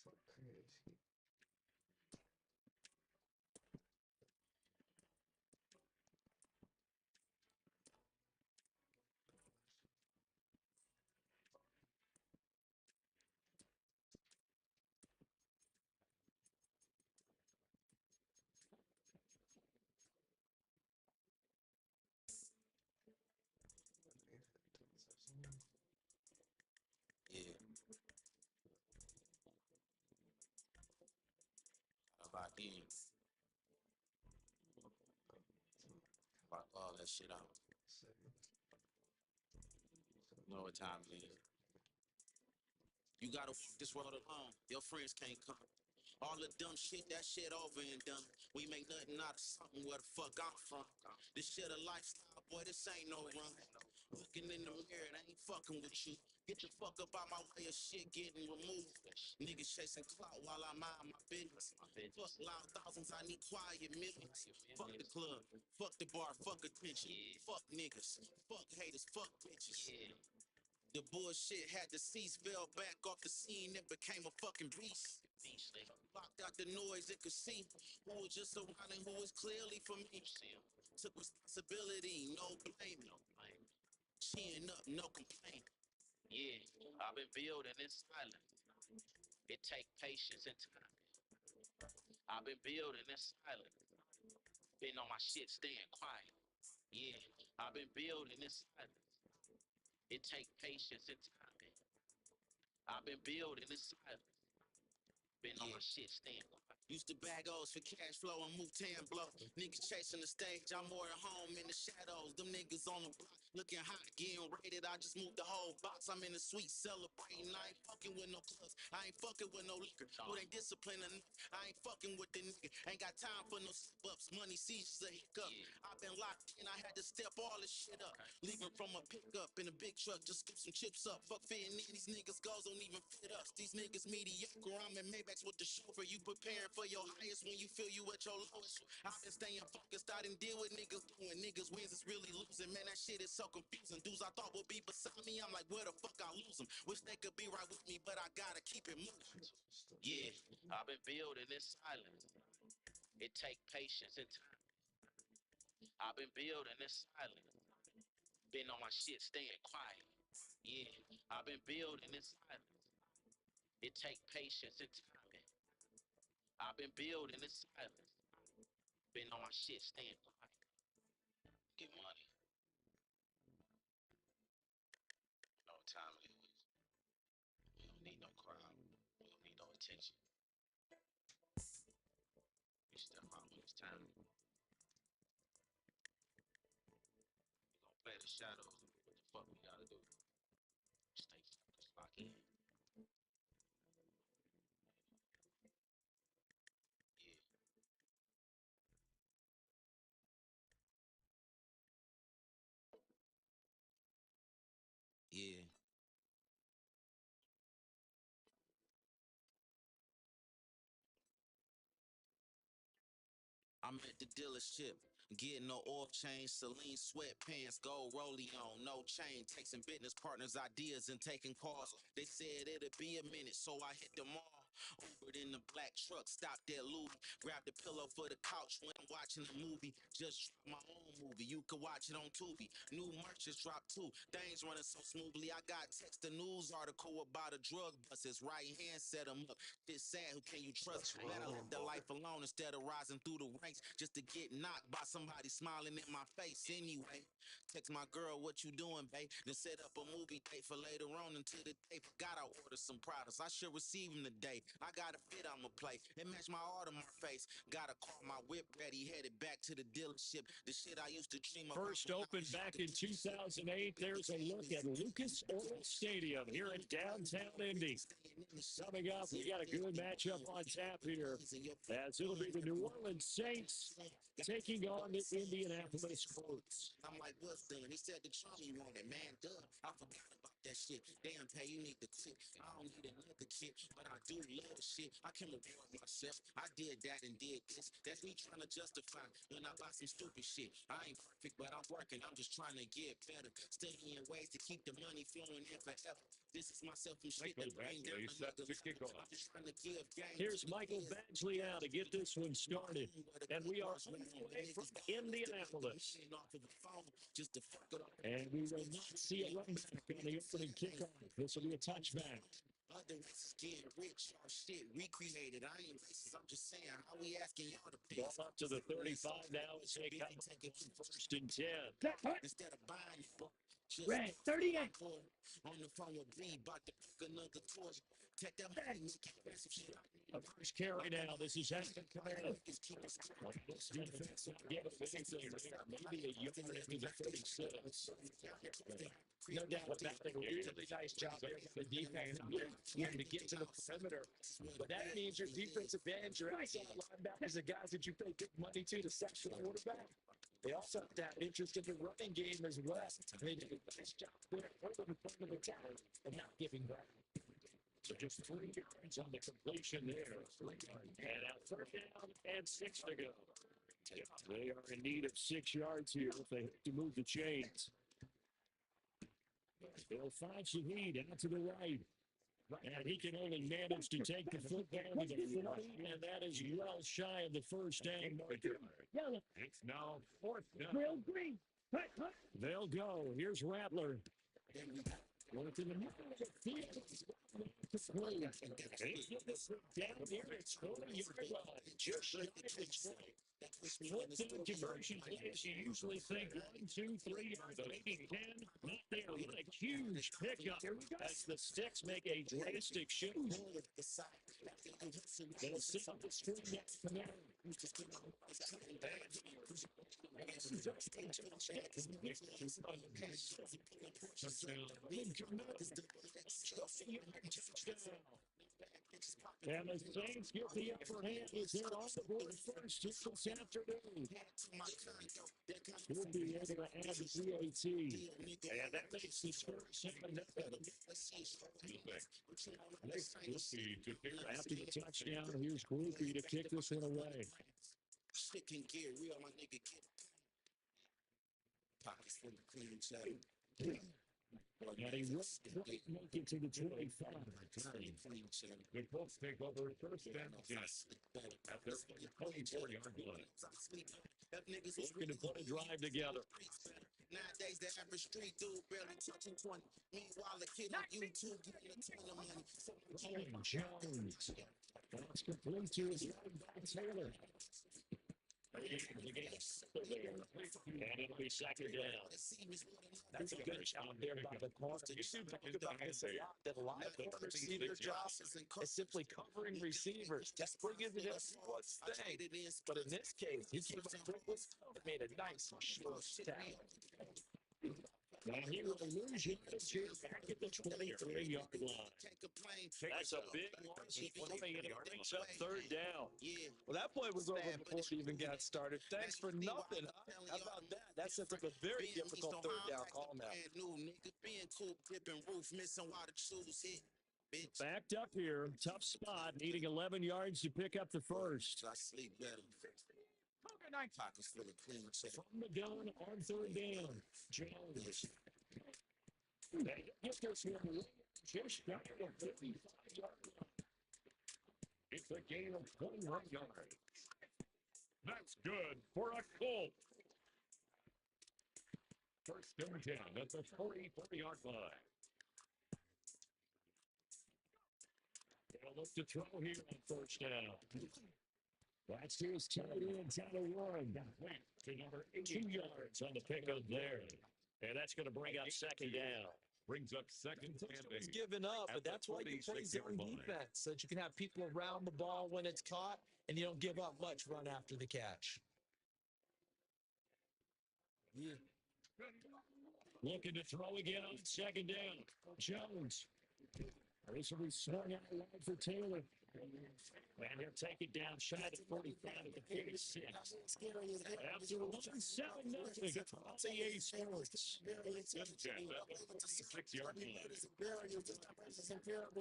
Speaker 1: So crazy.
Speaker 2: Yeah, about these. About all that shit out. You know what time it is. You gotta walk this road alone. Your friends can't come. All the dumb shit, that shit over and done. We make nothing out of something where the fuck I'm from. This shit a lifestyle, boy, this ain't no run. Looking in the mirror, they ain't fucking with you. Get the fuck up out my way of shit getting removed. Niggas chasing clout while I mind my business. Fuck loud thousands, I need quiet millions. Fuck the club, fuck the bar, fuck attention. Fuck niggas, fuck haters, fuck bitches. The bullshit had the seats, fell back off the scene, it became a fucking beast. Blocked out the noise, it could see who was just around and who was clearly for me. Took responsibility, no blame. Chin up, no complaint. Yeah, I've been building in silence. It take patience and time. I've been building in silence. Been on my shit, staying quiet. Yeah, I've been building in silence. It take patience and time. I've been building in silence. Been on my shit, staying quiet. Used to bag O's for cash flow and move 10 blow. Niggas chasing the stage, I'm more at home in the shadows. Them niggas on the block looking hot, getting raided. I just moved the whole box. I'm in the suite celebrating. I ain't fucking with no clubs. I ain't fucking with no liquor. Who ain't disciplined enough? I ain't fucking with the nigga. Ain't got time for no slip-ups. Money seizures a hiccup. I've been locked in. I had to step all this shit up. Leaving from a pickup in a big truck. Just scoop some chips up. Fuck fitting in. These niggas goals don't even fit us. These niggas mediocre. I'm in Maybachs with the chauffeur. You preparing for your highest when you feel you at your lowest. I've been staying focused. I didn't deal with niggas doing niggas wins. It's really losing. Man, that shit is so confusing. Dudes I thought would be beside me, I'm like, where the fuck I lose them? Wish they could be right with me, but I gotta keep it moving. Yeah, I've been building in silence. It take patience and time. I've been building in silence. Been on my shit, staying quiet. Yeah, I've been building in silence. It take patience and time. I've been building in silence. Been on my shit, staying quiet. Get money. You know what time it is. We don't need no crowd. We don't need no attention. You step out when it's time. We gonna play the shadows and do what the fuck we gotta do. Stay focused, lock in. Yeah. Yeah. I'm at the dealership, getting no oil change, Celine sweatpants, gold rollie on, no chain, texting business partners ideas and taking calls. They said it'd be a minute, so I hit the mall. Ubered in the black truck, stopped at Louis, grabbed a pillow for the couch when I'm watching a movie. Just dropped my own movie, you could watch it on Tubi. New merch just dropped too, things running so smoothly. I got text a news article about a drug bust. His right hand set him up. It's sad, who can you trust? Better live their life alone instead of rising through the ranks just to get knocked by somebody smiling in my face anyway. Text my girl, what you doing, babe? Then set up a movie date for later on into the day. Forgot I ordered some products. I should receive them today. I got a fit I'ma play. It matched my Audemars face. Gotta call my whip ready, headed back to the dealership. The shit I used to dream about.
Speaker 3: First opened back in 2008. There's a look at Lucas Oil Stadium here in downtown Indy. Coming up, we got a good matchup on tap here, as it'll be the New Orleans Saints taking on the Indianapolis Colts.
Speaker 2: I'm like, what's done? He said the Charlie wanted, man, duh. I forgot about that shit. Damn, pay, you need the clip. I don't need another kid, but I do love the shit. I can reward myself. I did that and did this. That's me trying to justify when I buy some stupid shit. I ain't perfect, but I'm working. I'm just trying to get better. Studying ways to keep the money flowing in forever. This is myself and shit that bring down the nigga. I'm just trying to give game.
Speaker 3: Here's Michael Badgley now to get this one started. And we are on the way from Indianapolis. And we will not see a run back on the opening kickoff. This will be a touchback.
Speaker 2: Other races getting rich, our shit recreated. I ain't racist, I'm just saying, how we asking y'all to pay?
Speaker 3: Ball up to the 35 now as they come first and 10.
Speaker 2: Instead of buying just
Speaker 6: Red 38.
Speaker 2: on the phone with B, about to pick another toy. Take that money, make expensive shit.
Speaker 3: A first carry now. This is Haskins Command. This defense not giving anything there. Maybe a yard after the 36. No doubt about it. Really nice job there with the defense. Trying to get to the perimeter. But that means your defensive end, your outside linebackers, the guys that you pay big money to sack the quarterback. They also have that interest in the running game as well. They did a nice job there, holding the front of the town and not giving back. So just 3 yards on the completion there. And out third down and 6 to go. They are in need of 6 yards here if they have to move the chains. They'll find Shahid out to the right. And he can only manage to take the football to the 40, and that is well shy of the first down marker. It's now fourth down.
Speaker 6: Real green.
Speaker 3: They'll go. Here's Rattler. Going to the middle of the field. Down here at 20-yard line. Just shy of the 20. Fourth down conversion plays, you usually think 1, 2, 3, or maybe 10. Not there. What a huge pickup as the Sticks make a drastic shift forward. They'll sit on the screen next to them. And the Saints get the upper hand as they're on the board first this afternoon. We'll be able to add the PAT. And that makes the score 7-0. After the touchdown, here's Groupie to kick this one away.
Speaker 2: Shit can get real, my nigga. Pockets full of clean cheddar.
Speaker 3: And he will make it to the 25.
Speaker 5: The Colts take over first and 10 at their 24-yard line.
Speaker 3: Looking to put a drive together.
Speaker 2: Nowadays, the average street dude barely touching 20. Meanwhile, the kid on YouTube getting a ton of money.
Speaker 3: Jones. That's complete to his running back, Taylor. And it'll be second down.
Speaker 4: That's a good job there by the corner. You see talk about this a lot, that a lot of corners see their job as simply covering receivers, just bringing it in one thing. But in this case, he came up with and made a nice short tackle.
Speaker 3: Now he will lose yards here back at the 23-yard line. That's a big loss of play, and it brings up third down.
Speaker 4: Well, that play was over before it even got started. Thanks for nothing, huh? How about that? That sets up a very difficult third down call now.
Speaker 3: Backed up here, tough spot, needing 11 yards to pick up the first.
Speaker 2: I sleep better. Pockets full of clean shit.
Speaker 3: From the gun on third down, Jones. They get this one just down to the 55-yard line. It's a gain of 21 yards. That's good for a Colt. First and 10 at the 40-yard line. They'll look to throw here on first down. That's his tight end, down to one. To number 2 yards on the pickup there. And that's going to bring up second down.
Speaker 5: Brings up second and
Speaker 4: It's given up, but that's why you play zone defense, so that you can have people around the ball when it's caught, and you don't give up much run after the catch.
Speaker 3: Yeah. Looking to throw again on second down. Jones. This will be swung out wide for Taylor. And he'll take it down shy to 45 at the 46. After 1-7-0 on the A Sports. 6-yard line.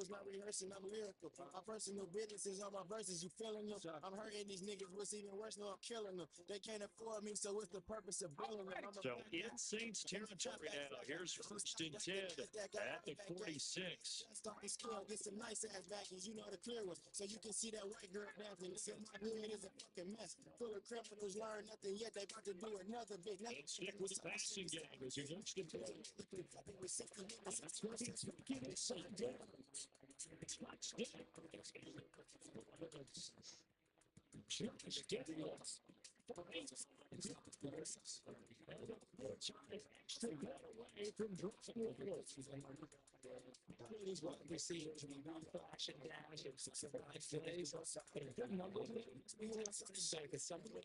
Speaker 8: Not rehearsing, I'm lyrical. My personal business is on my verses. You feeling them? I'm hurting these niggas. What's even worse? No, I'm killing them. They can't afford me, so what's the purpose of billing them?
Speaker 3: So in Saints territory now. Here's first and 10 at the 46.
Speaker 8: Get some nice ass backings. You know the clear ones, so you can see that white girl dancing. This in my hood is a fucking mess. Full of criminals, learn nothing yet. They about to do another big nothing.
Speaker 3: Stick with the passing game as he looks to play. Get it signed down.
Speaker 4: These wide receivers will be flashing down if today's something in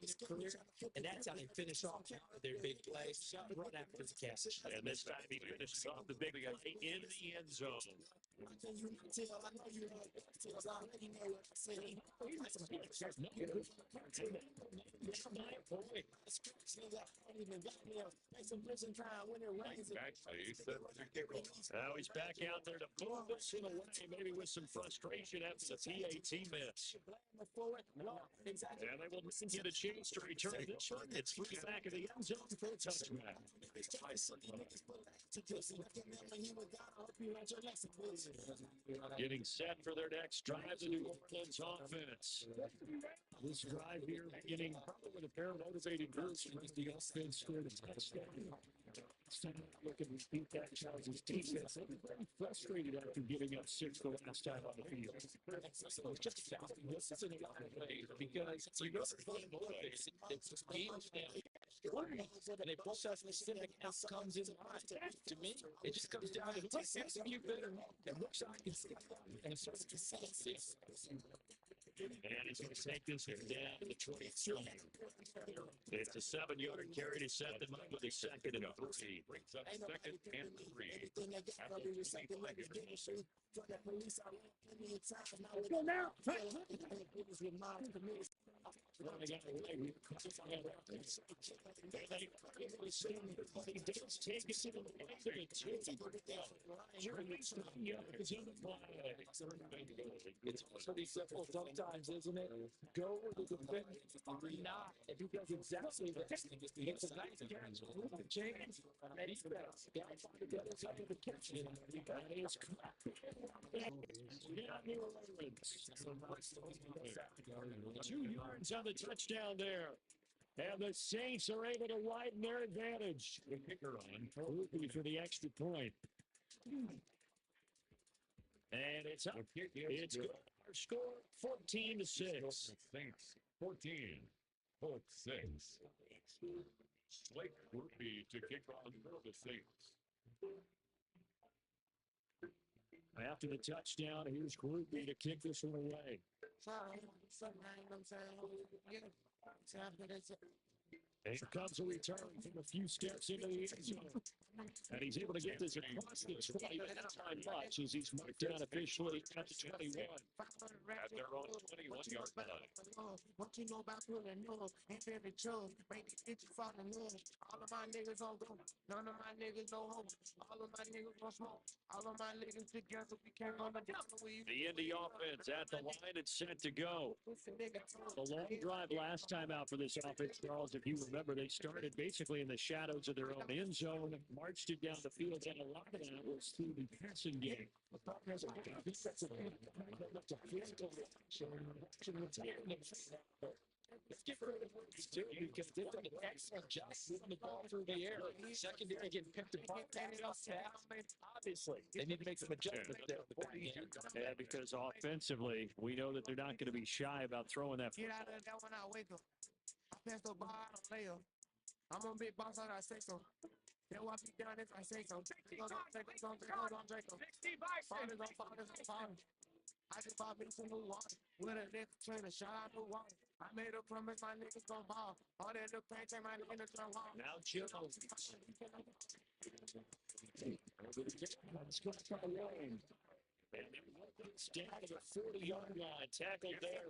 Speaker 4: his career, and that's how they finish off their big plays right after the catch.
Speaker 3: And this time he finishes off the big play in the end zone.
Speaker 8: Can you tell? I know you know details. I already know what I'm saying.
Speaker 3: Now he's back out there to move this in away, maybe with some frustration after the PAT miss. And they will get a chance to return this one. It's through the back of the end zone for a touchdown. Getting set for their next drive, the New Orleans offense. This drive here beginning probably with a pair of motivated groups as the offense scored a touchdown. Looking to beat that Chargers defense. They were very frustrated after giving up 6 the last time on the field.
Speaker 4: It's just shocking. This isn't a lot of ways because you know it's fun motivated. It's just games now. And they both have specific outcomes in mind. To me, it just comes down to who execute better. And looks like it's and so it's
Speaker 3: And he's going to take this here down to the 23. It's a 7-yard carry to set them up with a second and 3.
Speaker 5: brings up second and 3.
Speaker 6: Go now.
Speaker 3: Running out of the way. He does take it to the
Speaker 4: It's pretty simple sometimes, isn't it? Go with the defender or not. If he does exactly that, it's a nice catch. Move the chains, and he's best. Guys on the other side of the catch.
Speaker 3: That is correct. 2 yards on the touchdown there. And the Saints are able to widen their advantage. The kicker on for the extra point. And it's up. It's good. Our score 14-6.
Speaker 5: Saints 14.
Speaker 3: 4th 6. Blake Groupie to kick off for the Saints. After the touchdown, here's Groupie to kick this one away. Here comes a return from a few steps into the end zone. And he's able to get this across the 20, but not by much as he's marked down officially at the 21. At their own 21-yard line.
Speaker 8: What you know about pulling up? Ain't very chose. Make it get you fall in love. All of my niggas on go. None of my niggas no hope. All of my niggas gon' smoke. All of my niggas together. We can't go to
Speaker 3: the Indy offense at the line and set to go. The long drive last time out for this offense, Charles, if you remember, they started basically in the shadows of their own end zone, marched it down the field, and a lot of that was through the passing game.
Speaker 4: Let's get rid of what he's doing because they've done an excellent job moving the ball through the air. Secondary getting picked apart, obviously. They need to make some adjustments there.
Speaker 3: Yeah, because offensively, we know that they're not going to be shy about throwing that.
Speaker 8: Get out of that when I wake up. I pass the ball, I don't lay up. I'm a big boss, I say so. They want me down if I say so. Goes on Draco. Fathers on fathers. I just bought me some new water. With a nigga trainer, shout out new water. I made a promise my niggas gon' ball. All that look paint, take my nigga to turn wall.
Speaker 3: Now Jones. Let's go try Wayne. And it's down to the 40-yard line. Tackled there.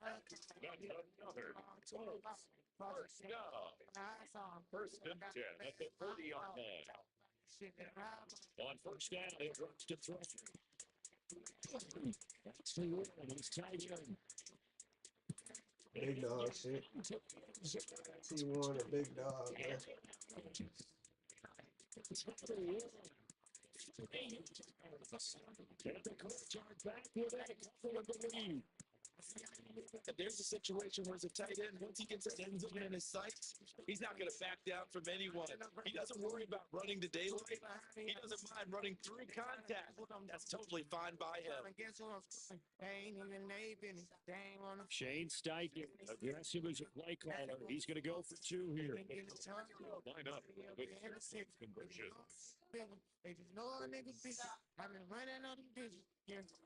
Speaker 3: Another. First down. First and 10 at the 40-yard line. On first down, it drops to throw. That's the one. He's tied in.
Speaker 1: Big dog shit. T1 a big dog, man.
Speaker 4: There's a situation where it's a tight end. Once he gets that end zone in his sights, he's not going to back down from anyone. He doesn't worry about running to daylight. He doesn't mind running through contact. That's totally fine by him.
Speaker 3: Shane Steichen, aggressive as a play caller. He's going to go for two here. Line up with conversion.
Speaker 8: They just know our niggas be. I've been running on them bitches.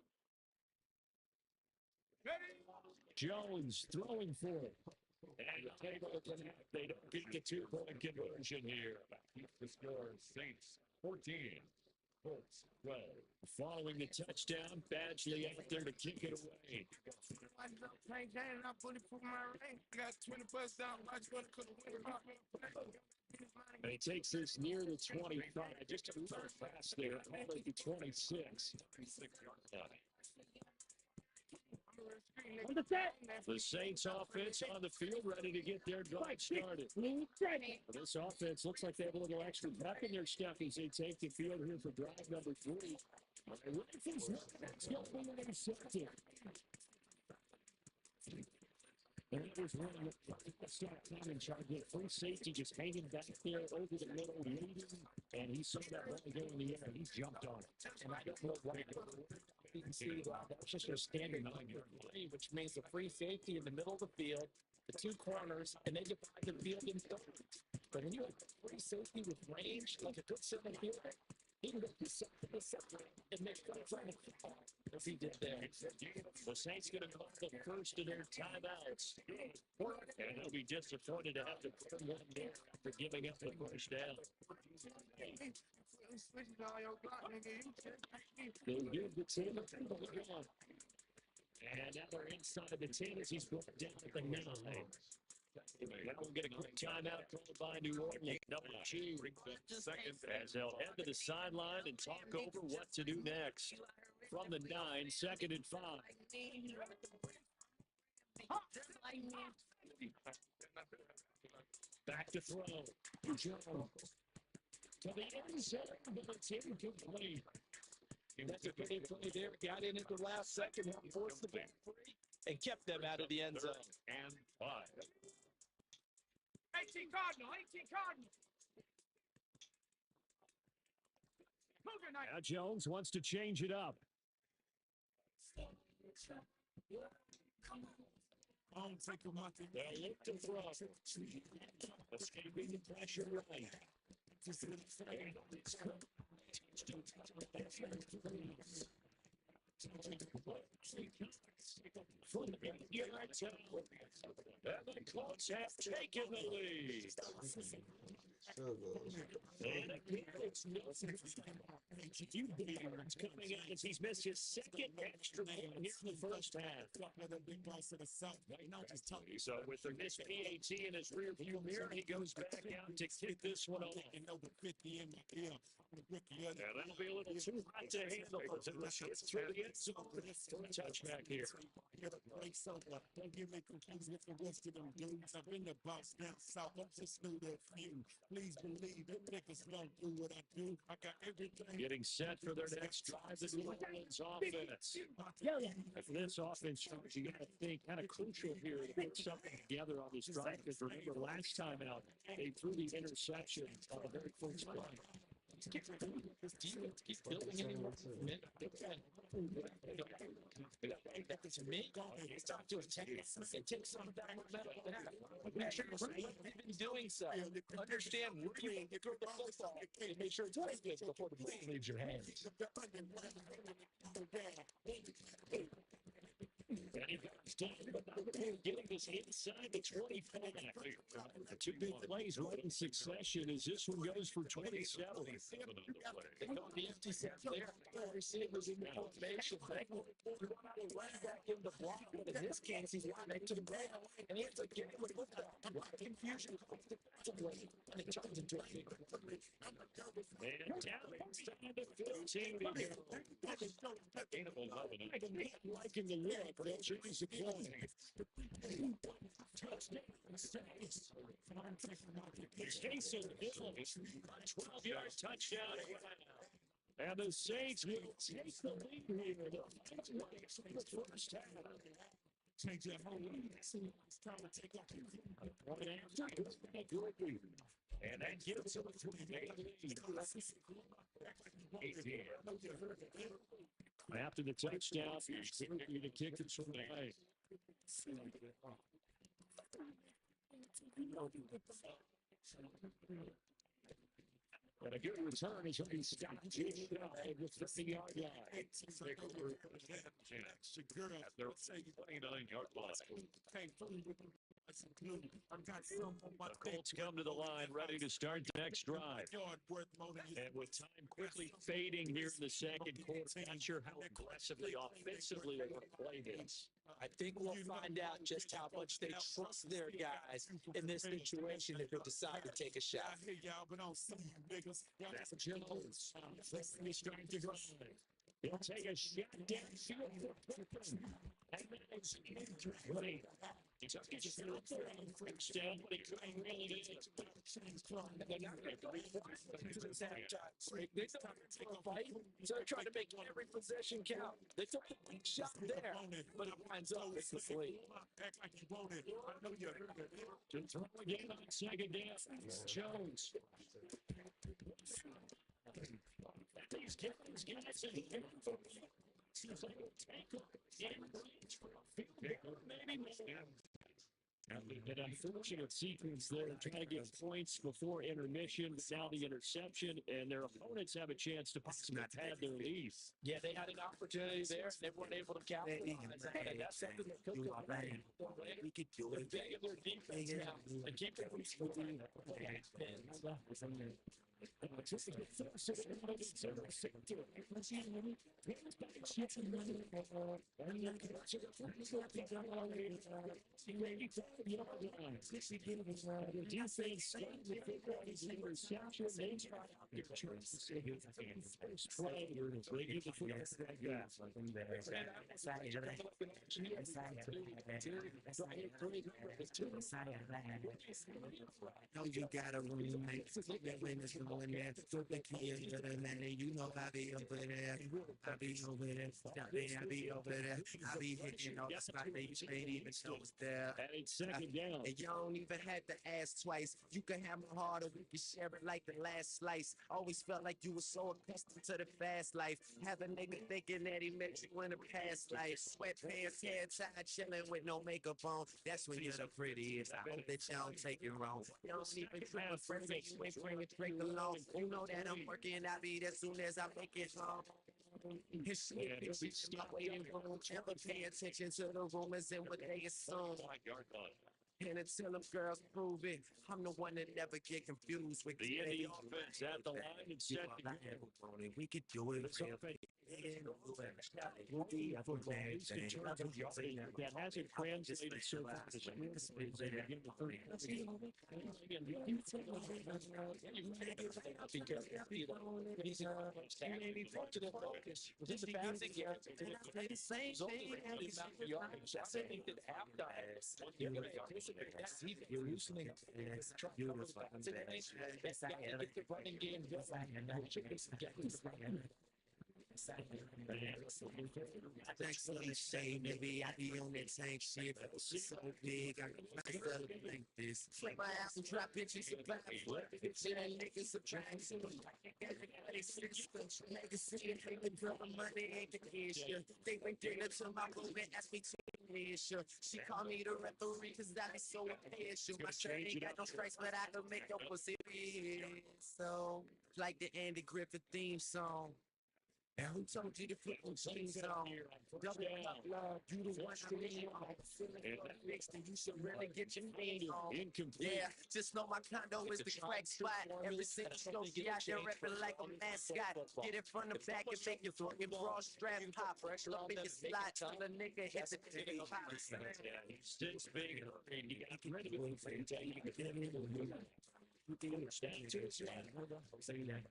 Speaker 3: Jones throwing for it. And able to connect. They don't get the two-point conversion here. The score is Saints 14. Colts 12. Following the touchdown, Badgley out there to kick it away.
Speaker 8: I put it for my ring. I got 20 bucks down.
Speaker 3: And he takes this near the 25, just a little fast there, all the way to 26. The Saints offense on the field, ready to get their drive started. This offense looks like they have a little extra pep in their step as they take the field here for drive number 3. And it was running a stop time in charge of free safety, just hanging back there over the middle, leading, and he saw that ball go in the air. He jumped on it.
Speaker 4: And I don't know why you can see that's just a standard 9-yard line, which means the free safety in the middle of the field, the two corners, and they divide the field in thirds. But when you have free safety with range, like a good center fielder, he can get this and make guys on the football as he did there.
Speaker 3: The Saints going to call the first of their timeouts. And they'll be disappointed to have to put one there after giving up the first down. They give the 10 on. And now they're inside the 10 as he's brought down at the 9. Now we'll get a quick timeout called by New Orleans. Number 2 second as they'll head to the sideline and talk over what to do next. From the 9, 2nd and 5. Back to throw. Jones. To the end zone, but it's incomplete.
Speaker 4: That's a good play there. Got in at the last second, forced the ball free, and kept them out of the end zone.
Speaker 3: And 5.
Speaker 6: 18 Cardinal.
Speaker 3: Now Jones wants to change it up.
Speaker 5: don't take him out the
Speaker 3: They'll look to throw. Escaping the pressure right. From the yard zone. And the Colts have taken the lead.
Speaker 1: Field goals.
Speaker 3: And again, it's nothing. Few yards coming out as he's missed his second extra point here in the first half. So with the missed PAT in his rearview mirror, he goes back out to kick this one off. And that'll be a little too hot to handle as it was hit through the end zone for a touchback here.
Speaker 5: Don't give me confused with the rest of them dudes. I've been the boss down south. I just knew that few. Please believe them niggas don't do what I do. I got everything.
Speaker 3: Getting set for their next drive, the New Orleans offense. And for this offense, you got to think kind of crucial here to put something together on this drive. Because remember, last time out, they threw the interception on the very first play.
Speaker 4: Keep building anymore. That's me. Stop doing techniques. It takes on back. Make sure you've been doing so. Understand where you want to throw the football and make sure it's right before the ball leaves your hands.
Speaker 3: Getting this inside the 25. Two big plays right in succession as this one goes for 27.
Speaker 4: They go the empty set there. Receivers in the formation. They go right back in the block, but in this case, he's right to the ground, and he ends up getting with a lot of confusion. And it turns into a big
Speaker 3: and down inside the 15 to go. Liking the look, they'll choose the play. Jason Hill, 12-yard touchdown. And the Saints will take the lead here. The first half.
Speaker 5: Change that whole league. It's time to take off.
Speaker 3: And that gives them a 3-8 lead. After the touchdown, he's ready to kick it from the high. And a good return is going to be stopped with the 50-yard line. At their 29-yard line. The Colts come to the line, ready to start the next drive. And with time quickly fading here in the second quarter, not sure how aggressively, offensively they want to play this.
Speaker 4: I think we'll find out just how much they trust their guys in this situation if they decide to take a shot.
Speaker 3: That's Jones. He's starting to drive. He'll take a shot downfield for Pippen. And then it's incomplete. He took his shot there on the first down, but he couldn't really get it.
Speaker 4: They're not going to go for a fight, so they're trying to make every possession count. They took the big shot there, but it winds up incomplete.
Speaker 3: To throw again on second down, Jones. These guys are here for me. Seems like a tackle and reach for a field goal, maybe more. An unfortunate sequence there, trying to get points before intermission, now the interception, and their opponents have a chance to possibly pad their lead.
Speaker 4: Yeah, they had an opportunity there, and they weren't able to capitalize on that. And that's something that could go right. We could do it. They get their defense now and keep it moving.
Speaker 8: No, you gotta win. going there. So the key is to the man, and you know I be over there. I be over there. I be over there. I be hitting all the spots that you ain't even know was there.
Speaker 3: And it's second down.
Speaker 8: And you don't even have to ask twice. You can have my heart or we can share it like the last slice. Always felt like you were so accustomed to the fast life. Have a nigga thinking that he met you in a past life. Sweatpants, hair tied, chilling with no makeup on. That's when you're the prettiest. I hope that you don't take it wrong. You don't even trip with friends and you ain't bringing drink along. You know that I'm working, I'll be there soon as I make it home. His shit, bitches, my waiting room. Never pay attention to the rumors and what they assume. And until them girls prove it, I'm the one that never get confused with
Speaker 3: The Indy offense at the line and set to go.
Speaker 8: we could do it.
Speaker 3: This offense that hasn't translated so far to
Speaker 4: You're listening. Get the running game
Speaker 8: Actually, say maybe I be on that same shit. So big, I can myself like this. Flip my ass and drop bitches and back. Bitch, and niggas subtract. Legacy and pay the drug money ain't the issue. They bring dinner to my room and ask me to issue. She call me the referee cause I be so official. My shirt ain't got no stripes, but I can make your pussy real. So, like the Andy Griffith theme song. And who told you to put those jeans on? Double up love, you the one I lean on. Feeling next and you should really get your feet on. Yeah, just know my condo is the crack spot. Every single show she out there rapping like a mascot. Get it from the back and make your fucking bra strap pop. Up in your slot till the nigga hit the titty pop.
Speaker 3: six big and you got rid of it. You can understand too. Saying that.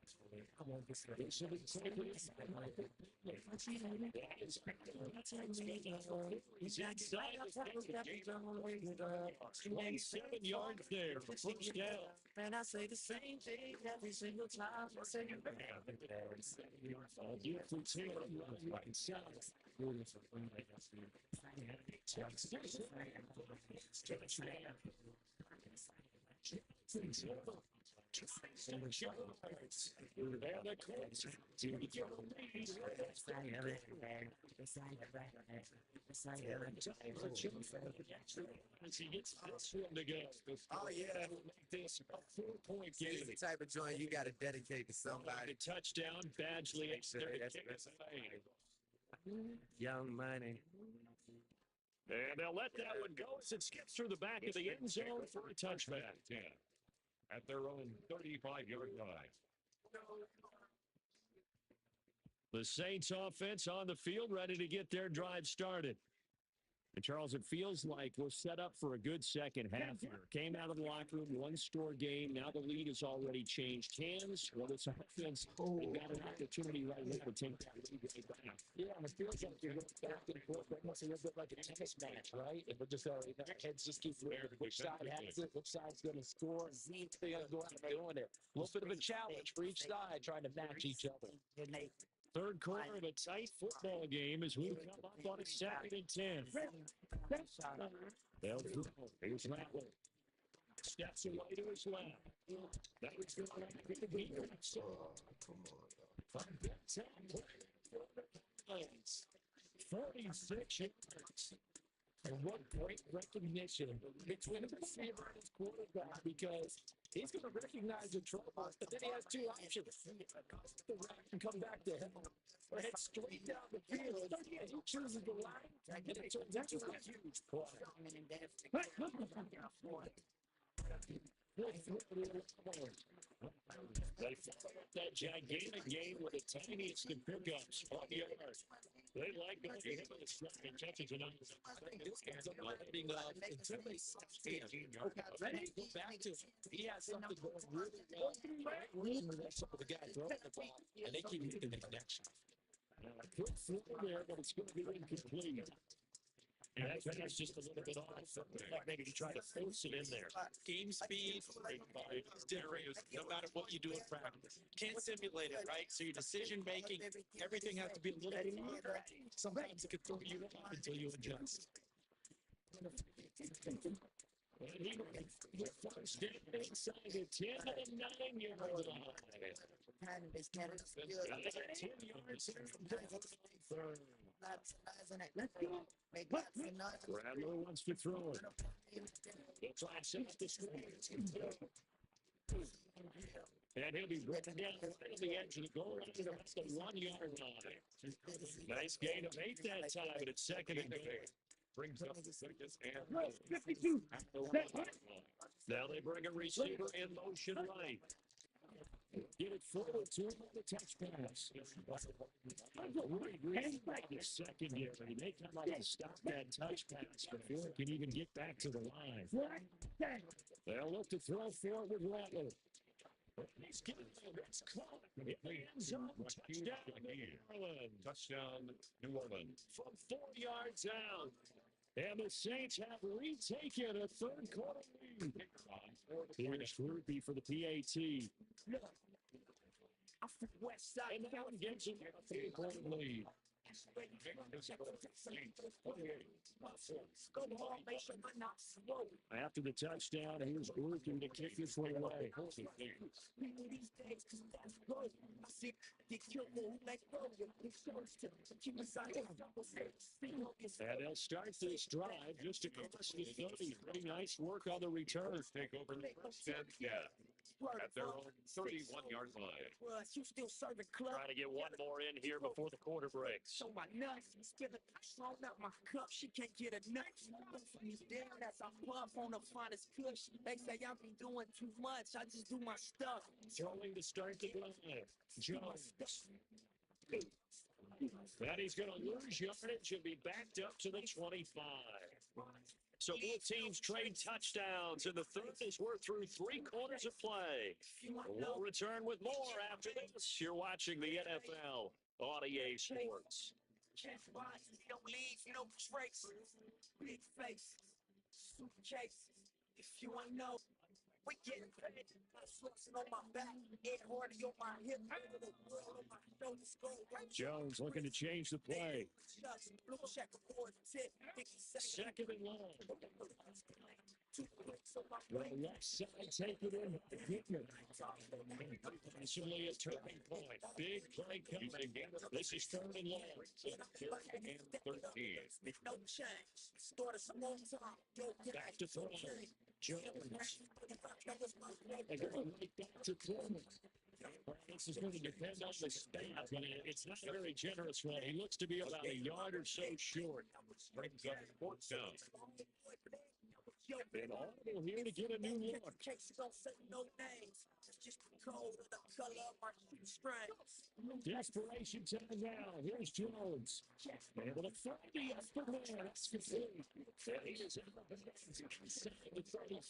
Speaker 3: He's 7 yards there. First down.
Speaker 8: And I say the same thing every single time. I say you
Speaker 3: He gets this one to go.
Speaker 8: Oh yeah,
Speaker 3: This a 4-point game.
Speaker 8: it's the type of joint you got to dedicate to somebody.
Speaker 3: Touchdown, Badgley.
Speaker 8: Young money.
Speaker 3: And they'll let that one go as it skips through the back of the end zone for a touchback. At their own 35-yard line. The Saints offense on the field, ready to get their drive started. And Charles, it feels like we're set up for a good second half here. Came out of the locker room, one-score game. Now the lead has already changed hands. Well, this offense, they've got an opportunity right now to take that lead right back.
Speaker 4: Yeah, and it feels like you're going back and forth, almost a little bit like a tennis match, right? And we're just our heads just keep moving. Which side has it? Which side's going to score? They're going to go out and doing it. A little bit of a challenge for each side, trying to match each other.
Speaker 3: Third quarter of a tight football game as we come up on a 2nd and 10. They'll throw. Here's Rattler. Steps away to his left. That was going to get the beat.
Speaker 1: Come on.
Speaker 3: 46 yards.
Speaker 4: And what great recognition between the receiver and his quarterback, because he's going to recognize the trouble, but then he has two options. The right and come back to him, or head straight down the field, and he chooses the line, and it turns into a huge play.
Speaker 3: They follow up that gigantic game with the tiniest of pickups on the yard. They like going to hit the strike and catches it on.
Speaker 4: I think this guy's until they see him. Then they go back to him. He has something going really well. That's some of the guys throwing the ball, and they keep hitting the connection.
Speaker 3: Quick throw there, but it's going to be incomplete. And that pass just a little bit off. Like maybe you try to force it in there.
Speaker 4: Game speed, generators, no matter what you do in practice. Can't simulate it, right? So your decision making, everything has to be a little bit longer. Sometimes it can throw you off until you adjust.
Speaker 3: And he the first down inside the 10 to the 9-yard line. 10 yards here from third. Bradley wants to throw it. He'll try and set up the screen. And he'll be broken down right at the edge of the goal line at about the 1-yard line. Nice gain of 8 that time, but it's second and goal. Brings up the second and
Speaker 6: 52.
Speaker 3: now they bring a receiver in motion right. Get it forward to him on the touch pass. The secondary, they come up to stop that touch pass before it can even get back to the line. They'll look to throw for it with Rattler. He's getting it's caught. It ends up touchdown, New Orleans.
Speaker 5: Touchdown, New Orleans.
Speaker 3: From 4 yards out. And the Saints have retaken a third quarter lead. Here's Ruby for the PAT.
Speaker 6: I'm from West Side.
Speaker 3: And that one gives him a 3-point lead. After the touchdown, here's working to kick this one away. And they'll start this drive just across the 30. Pretty nice work on the return.
Speaker 5: Take over the first 10, at their own 31-yard line.
Speaker 6: You still serving club?
Speaker 3: Trying to get one more in here before the quarter breaks.
Speaker 6: So my nuts, spilling strong out my cup. She can't get enough. Me down as I puff on the finest push. They say I be doing too much. I just do my stuff.
Speaker 3: Throwing to start the drive. Jones. And he's going to lose yardage and be backed up to the 25. So both teams trade touchdowns in the third as we're through 3 quarters of play. We'll return with more after this. You're watching the NFL on EA Sports.
Speaker 6: No leaves, no traces. Big faces, suitcases. If you ain't know, we getting paid. I'm flexing on my back, Ed Hardy on my hip, the world on my shoulders.
Speaker 3: Jones looking to change the play.
Speaker 6: Blue checkerboard tip,
Speaker 3: Second and long. The left side, take it in. Possibly a turning point. Big play coming. This is third and long.
Speaker 5: And 13.
Speaker 6: No change. Start a small time.
Speaker 3: Back to throw. Jones. They're going right back to throw. This is going to depend on the staff, but it's not a very generous run. He looks to be about a yard or so short.
Speaker 5: Brings up fourth down.
Speaker 3: And Audible here to get a new look. Desperation time now. Here's Jones. Able to find the upper man. That's complete. And he is in the 35.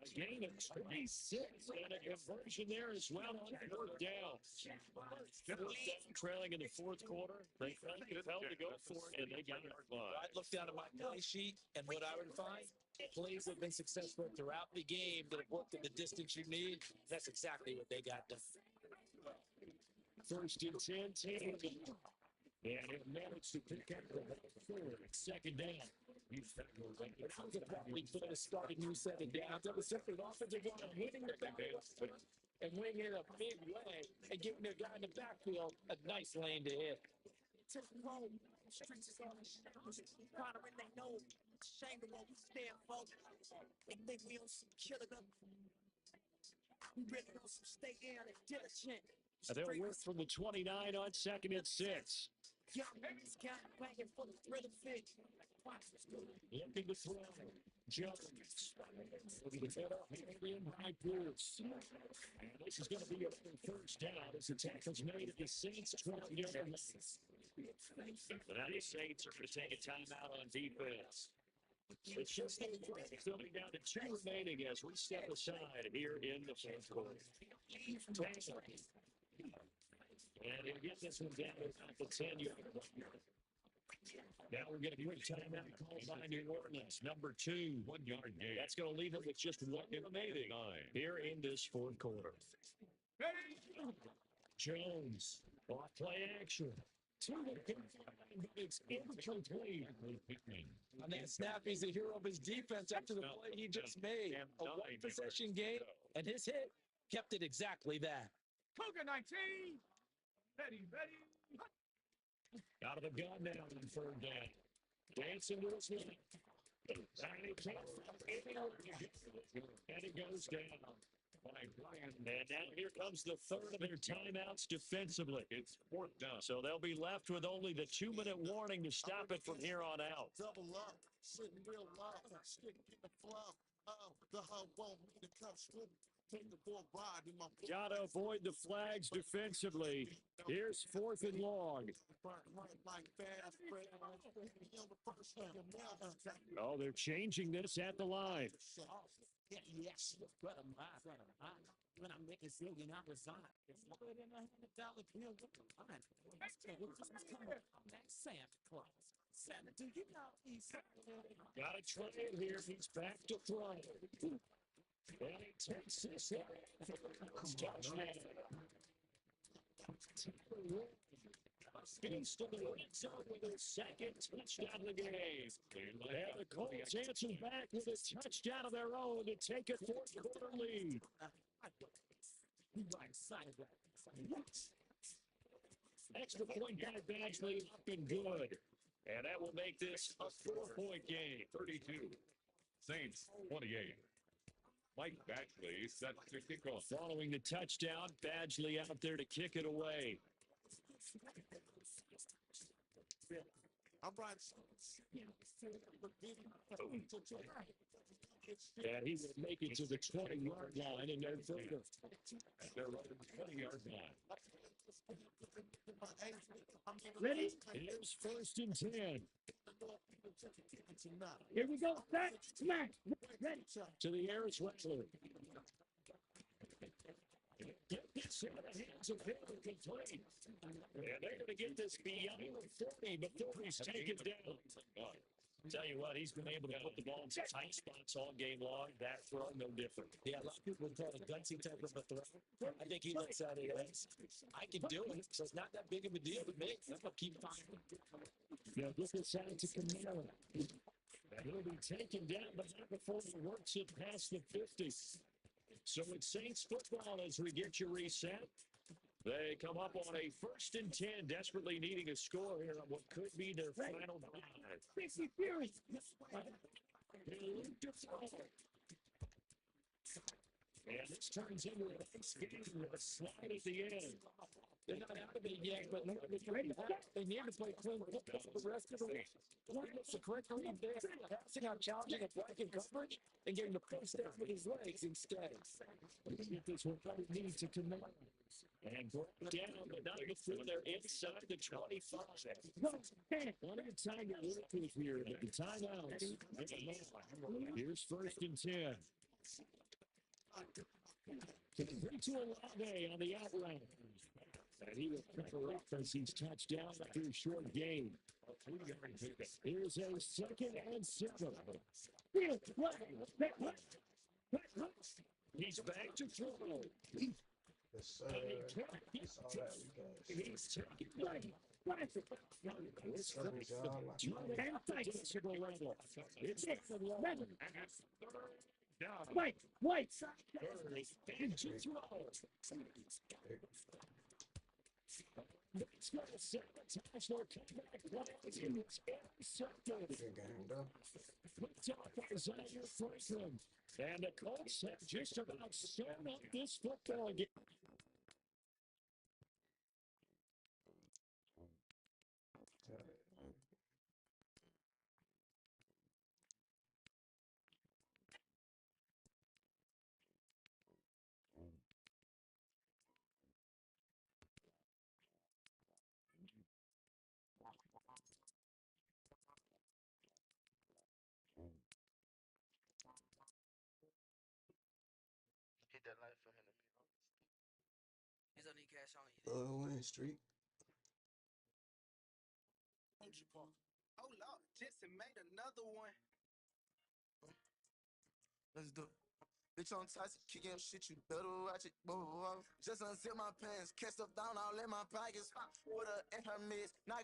Speaker 3: A gain of 26 and a conversion there as well on fourth down. Trailing in the fourth quarter. They felt compelled to go for it, and they got our line.
Speaker 4: I'd look down at my play sheet, and what I would find, plays have been successful throughout the game that have worked at the distance you need. That's exactly what they got done.
Speaker 3: First and 10, team. And it managed to pick up the third. Second down.
Speaker 4: I could probably put a starting new set of downs. That was simply an offensive line hitting the backfield and winging a big way and giving their guy in the backfield a nice lane to hit.
Speaker 6: Streets is on the shoulders. Pondering they know. Ashamed of what we stand for. They think we on some killer gun. We really on some stay down and diligent.
Speaker 3: They'll work from the 29 on second and 6.
Speaker 6: Young niggas counting banging for the thrill of it.
Speaker 3: Looking to throw. Jones. Looking to head up in high boots. And this is going to be a first down as the tackle's made at the Saints 12-yard line. But now the Saints are going to take a timeout on defense. It's just filming down to 2 remaining as we step aside here in the fourth quarter. And he'll get this one down at the 10-yard line. Now we're going to quick timeout called by New Orleans. Number 2. 1 yard gain. That's going to leave it with just 1 remaining here in this fourth quarter. Jones, off play action. It's incomplete.
Speaker 4: On that snap, he's the hero of his defense after the play he just made. A one-possession game, and his hit kept it exactly that.
Speaker 8: Cougar 19. Ready.
Speaker 3: Out of the gun now on third down. Dancing to his left. And it goes down. And now here comes the third of their timeouts defensively. It's fourth down. So they'll be left with only the 2-minute warning to stop it from here on out.
Speaker 1: Double up, sitting real low, stick in the flow. The hub won't need to come swim. Take the ball ride in my.
Speaker 3: Got to avoid the flags defensively. Here's 4th and long. Oh, they're changing this at the line.
Speaker 6: Yes, but I'm when I'm making silly, I resign. It's more than $100 bill with the line. I'm that Santa Claus. Santa, do you know he's
Speaker 3: Got to try it here. He's back to throw. And he takes this touchdown. Speeds to the red zone with his second touchdown of the game. And the Colts answer back with a touchdown of their own to take a fourth quarter lead. Extra point by Badgley up and good. And that will make this a 4-point game.
Speaker 5: 32. Saints 28. Mike Badgley set to kick off.
Speaker 3: Following the touchdown, Badgley out there to kick it away. And he will make it to the 20-yard line and no further. They're right at the 20-yard line.
Speaker 8: Ready?
Speaker 3: Here's 1st and 10.
Speaker 8: Here we go. Smack. Ready.
Speaker 3: To the Harris Wrestler. Get this in the hands of him and complete. And they're going to get this beyond the 40 before he's taken down. Tell you what, he's been able to put the ball in some tight spots all game long. That throw, no different.
Speaker 4: Yeah, a lot of people would call it a gutsy type of a throw. I think he looks at it as, I can do it, so it's not that big of a deal to me. I'm going to keep fighting.
Speaker 3: Now, get this out to Camaro. And he'll be taken down, but not before he works it past the 50. So it's Saints football as we get you reset. They come up on a 1st and 10, desperately needing a score here on what could be their final drive.
Speaker 8: Fixie Fury.
Speaker 3: And this turns into a nice game with a slide at the end.
Speaker 4: They're not out of it yet, but they need to play clean football for the rest of the week. It's the correct read there. Passing out challenging and blocking coverage and getting the post down with his legs instead.
Speaker 3: Get this one right need to command. And brought down, but not before they're inside the 25. Plenty of time to work with here, but the timeouts. Here's 1st and 10. To the 3-2 Olave on the outrun. And he will cover up as he's touched down after a short game. Here's a 2nd and 7. He's back to throw.
Speaker 1: Yes, sir. That's all that we got.
Speaker 3: He's taking
Speaker 8: Wait.
Speaker 3: It's got a sabotage or comeback plays in its intercepted.
Speaker 1: Good game, though.
Speaker 3: Puts off Isaiah Franklin. And the Colts have just about sewn up this football game.
Speaker 9: Hit that light for him to be honest. He's gonna need cash on you.
Speaker 1: Wayne Street.
Speaker 6: Hold up, Jensen made another one.
Speaker 1: Let's do it. Bitch on toxic, kicking shit, you better watch it. Just unzip my pants, catch stuff down all in my pockets. Put her in her midst, knock.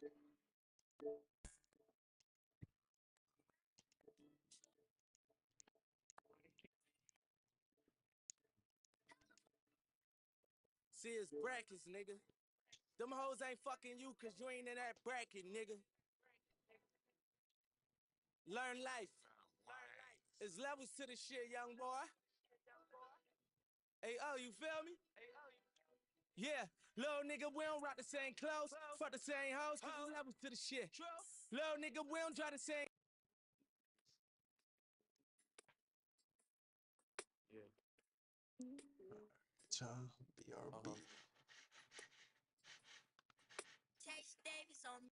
Speaker 6: See, it's brackets, nigga. Them hoes ain't fucking you cause you ain't in that bracket, nigga. Learn life. It's levels to the shit, young boy. Hey, oh, you feel me? Yeah, little nigga, we don't rock the same clothes, fuck the same hoes, cause there's levels to the shit. Little nigga, we don't try the same.
Speaker 1: John, BRB.
Speaker 10: Chase Davis on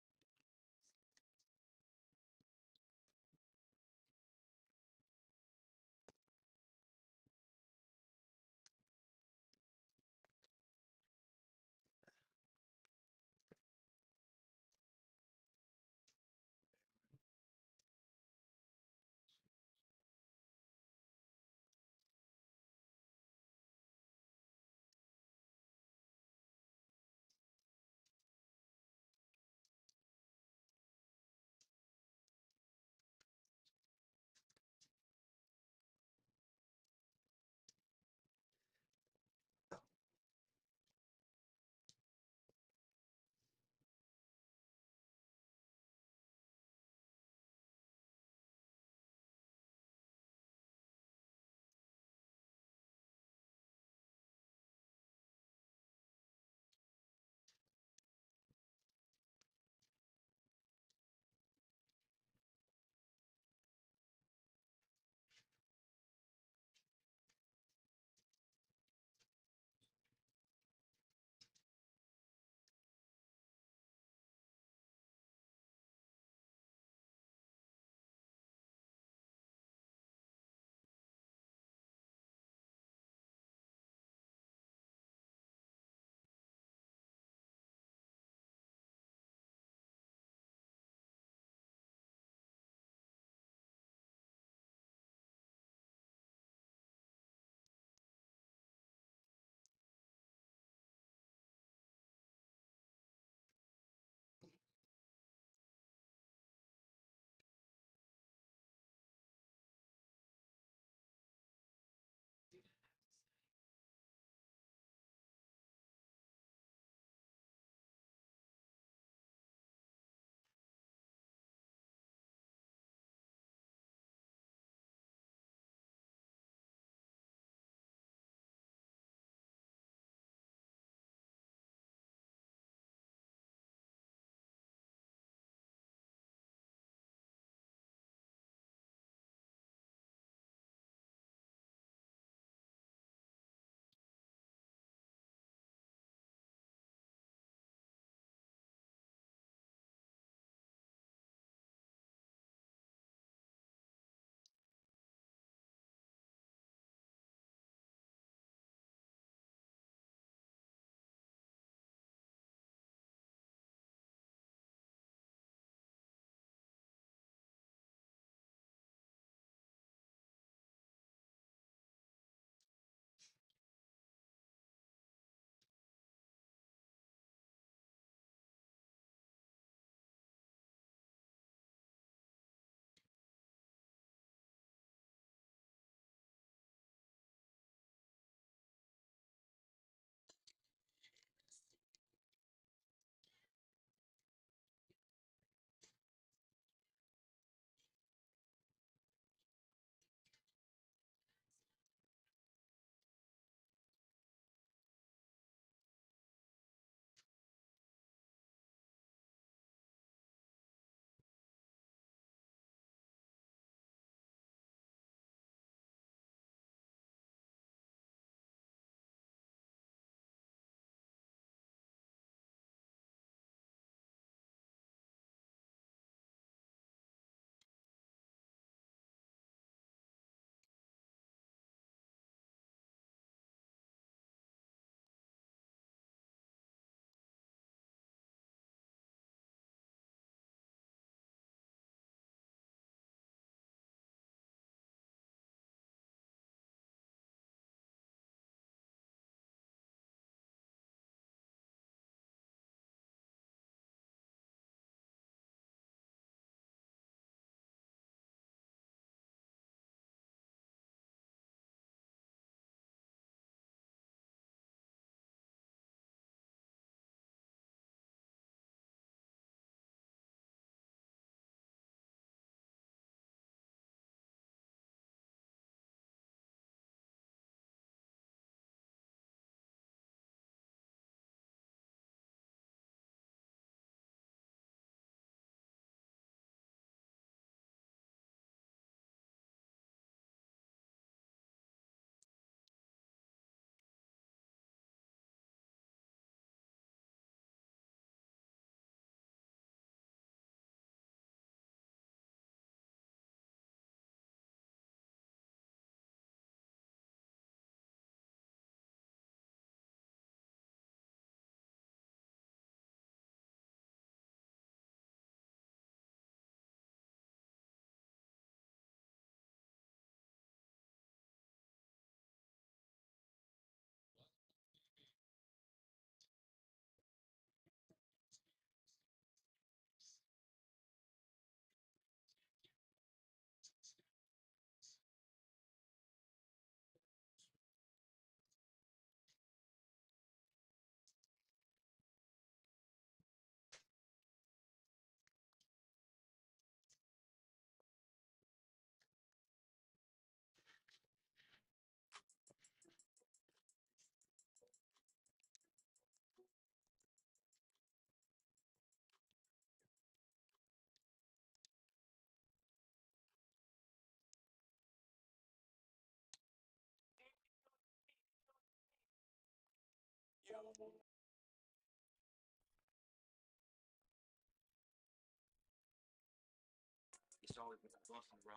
Speaker 9: Boston, bro.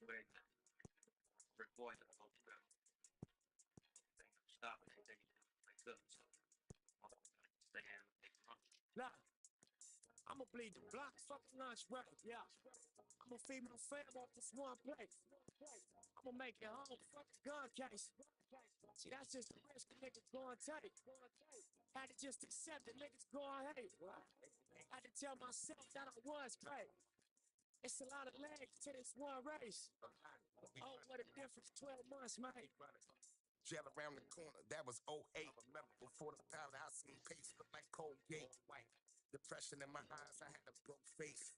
Speaker 9: Wait, Rick Boy, the whole trip. Stop it. They take it like this. Stay in. They drunk.
Speaker 8: Nah, I'ma bleed the block, fucking lunch break. Yeah, I'ma feed my fam off this one plate. I'ma make it home, fucking gun case. See, that's just the risk a niggas gonna take. Had to just accept it, niggas gonna hate. Had to tell myself that I was great. It's a lot of legs to this one race. Oh, what a difference 12 months made.
Speaker 1: Jail around the corner, that was '08. Before the powder, I seen pace look like Colgate. White depression in my eyes, I had a broke face.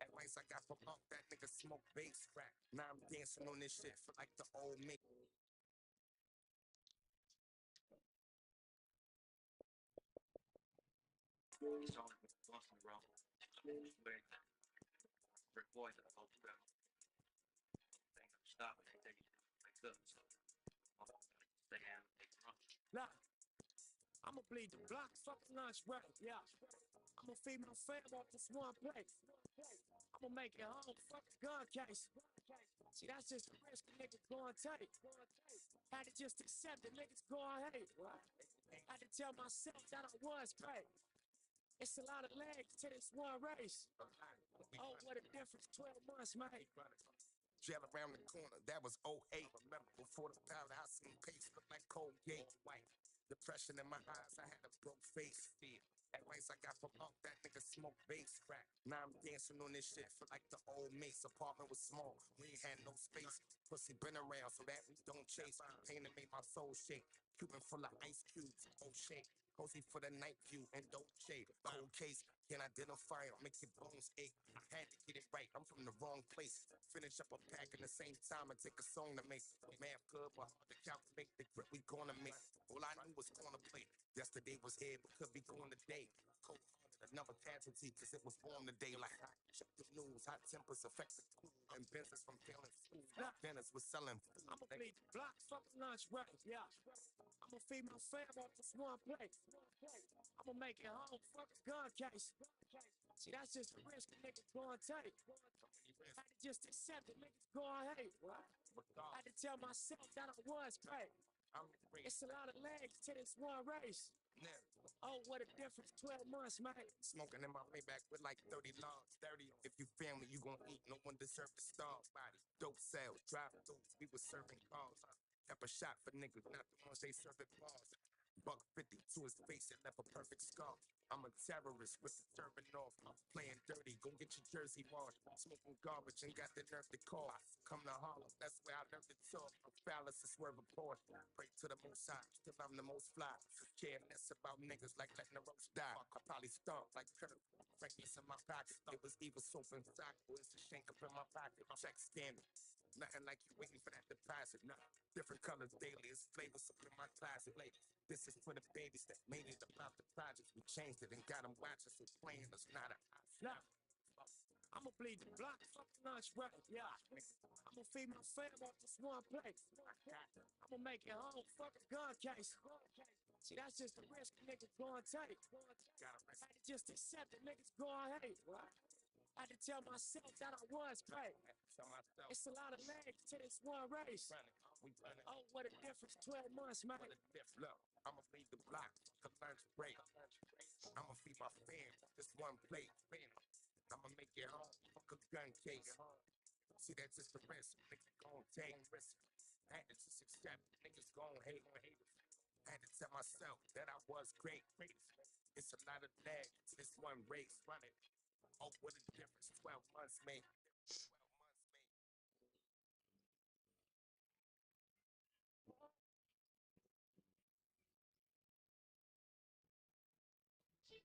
Speaker 1: Advice I got from Unc, that nigga smoke bass crack. Now I'm dancing on this shit for like the old me.
Speaker 9: He's on Boston, bro. Wait, Rick Boy, the whole trip. Stop it. They take it like this. Stay in. They drunk.
Speaker 8: Nah, I'ma bleed the block, fucking lunch break. Yeah, I'ma feed my fam off this one plate. I'ma make it home, fucking gun case. See, that's just the risk a niggas gonna take. Had to just accept it, niggas gonna hate. Had to tell myself that I was great. It's a lot of legs to this one race. Oh, what a difference 12 months made.
Speaker 1: Jail around the corner, that was '08. Before the powder, I seen pace look like Colgate. White depression in my eyes, I had a broke face. Advice I got from Unc, that nigga smoke bass crack. Now I'm dancing on this shit for like the old Mace. Apartment was small, we ain't had no space. Pussy been around so that we don't chase. Pain that made my soul shake. Cuban full of ice cubes, oh shake. Cozy for the night view and don't shade. The whole case, can't identify it, make your bones ache. I had to get it right, I'm from the wrong place. Finish up a pack in the same time and take a song to make. Math good, but hard to calculate the grip we gonna make. All I knew was gonna play. Yesterday was here, but could be gone today. Cold hearted, another casualty, cause it was born today. Like, check the news, hot tempers affect the cool. And business from feeling food. Dennis was selling food.
Speaker 8: I'ma bleed the block, fucking lunch break. Yeah, I'ma feed my fam off this one plate. I'ma make it home, fucking gun case. See, that's just the risk a niggas gonna take. Had to just accept it, niggas gonna hate. Had to tell myself that I was great. It's a lot of legs to this one race. Oh, what a difference 12 months made.
Speaker 1: Smoking in my Maybach with like 30 logs. 30. If you family, you gon' eat. No one deserve to starve. Body. Dope sales, drive throughs. We was serving cars. Pepper shot for niggas, not the ones they serve at bars. Buck 50 to his face and left a perfect scar. I'm a terrorist with the turban off. I'm playing dirty. Go get your jersey washed. Smoking garbage and got the nerve to call. Come to Harlem, that's where I learned to talk. I'm phallus to swerve a port. Pray to the most high, till I'm the most fly. Care less about niggas like letting the roach die. I probably stomp like Kirk. Frankness in my pocket. It was evil soap and sock. It's a shank up in my pocket. Check scanning. Nothing like you waiting for that deposit. Nah, different colors daily. It's flavors up in my closet. Ladies, this is for the babies that made it about the projects. We changed it and got them watching. So playing us not a option.
Speaker 8: Nah, I'ma bleed the block, fucking lunch break. Yeah, I'ma feed my fam off this one plate. I'ma make it home, fucking gun case. See, that's just the risk a niggas gonna take. Had to just accept it, niggas gonna hate. Had to tell myself that I was great. It's a lot of legs to this one race. Oh, what a difference 12 months made.
Speaker 1: Look, I'ma feed the block, the lunch break. I'ma feed my fam, this one plate. I'ma make it home, fuck a gun case. See, that's just the risk, niggas gon' take risk. Had to just accept, niggas gon' hate. Had to tell myself that I was great. It's a lot of lag to this one race. Running. Oh, what a difference 12 months made. 12 months made.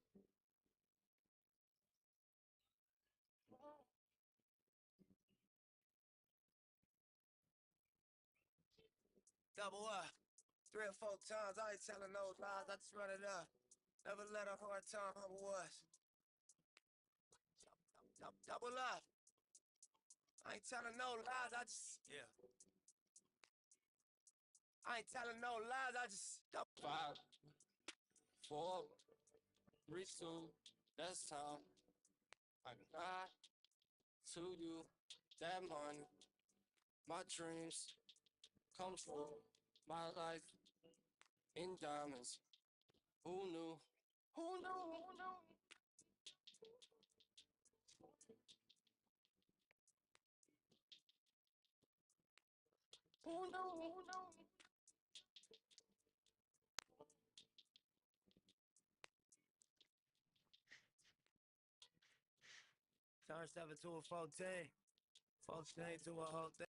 Speaker 8: Double up. 3 or 4 times, I ain't telling no lies, I just run it up. Never let a hard time humble us. Double up. I ain't telling no lies, I just, yeah. I ain't telling no lies, I just.
Speaker 11: 5, 4, 3, 2, that's time. I got to you.
Speaker 8: that money, my dreams come true. My life in diamonds. Who knew? Who knew? Who knew? Who knew? Who knew? Turn 7 to a 14. 14 to a whole thing.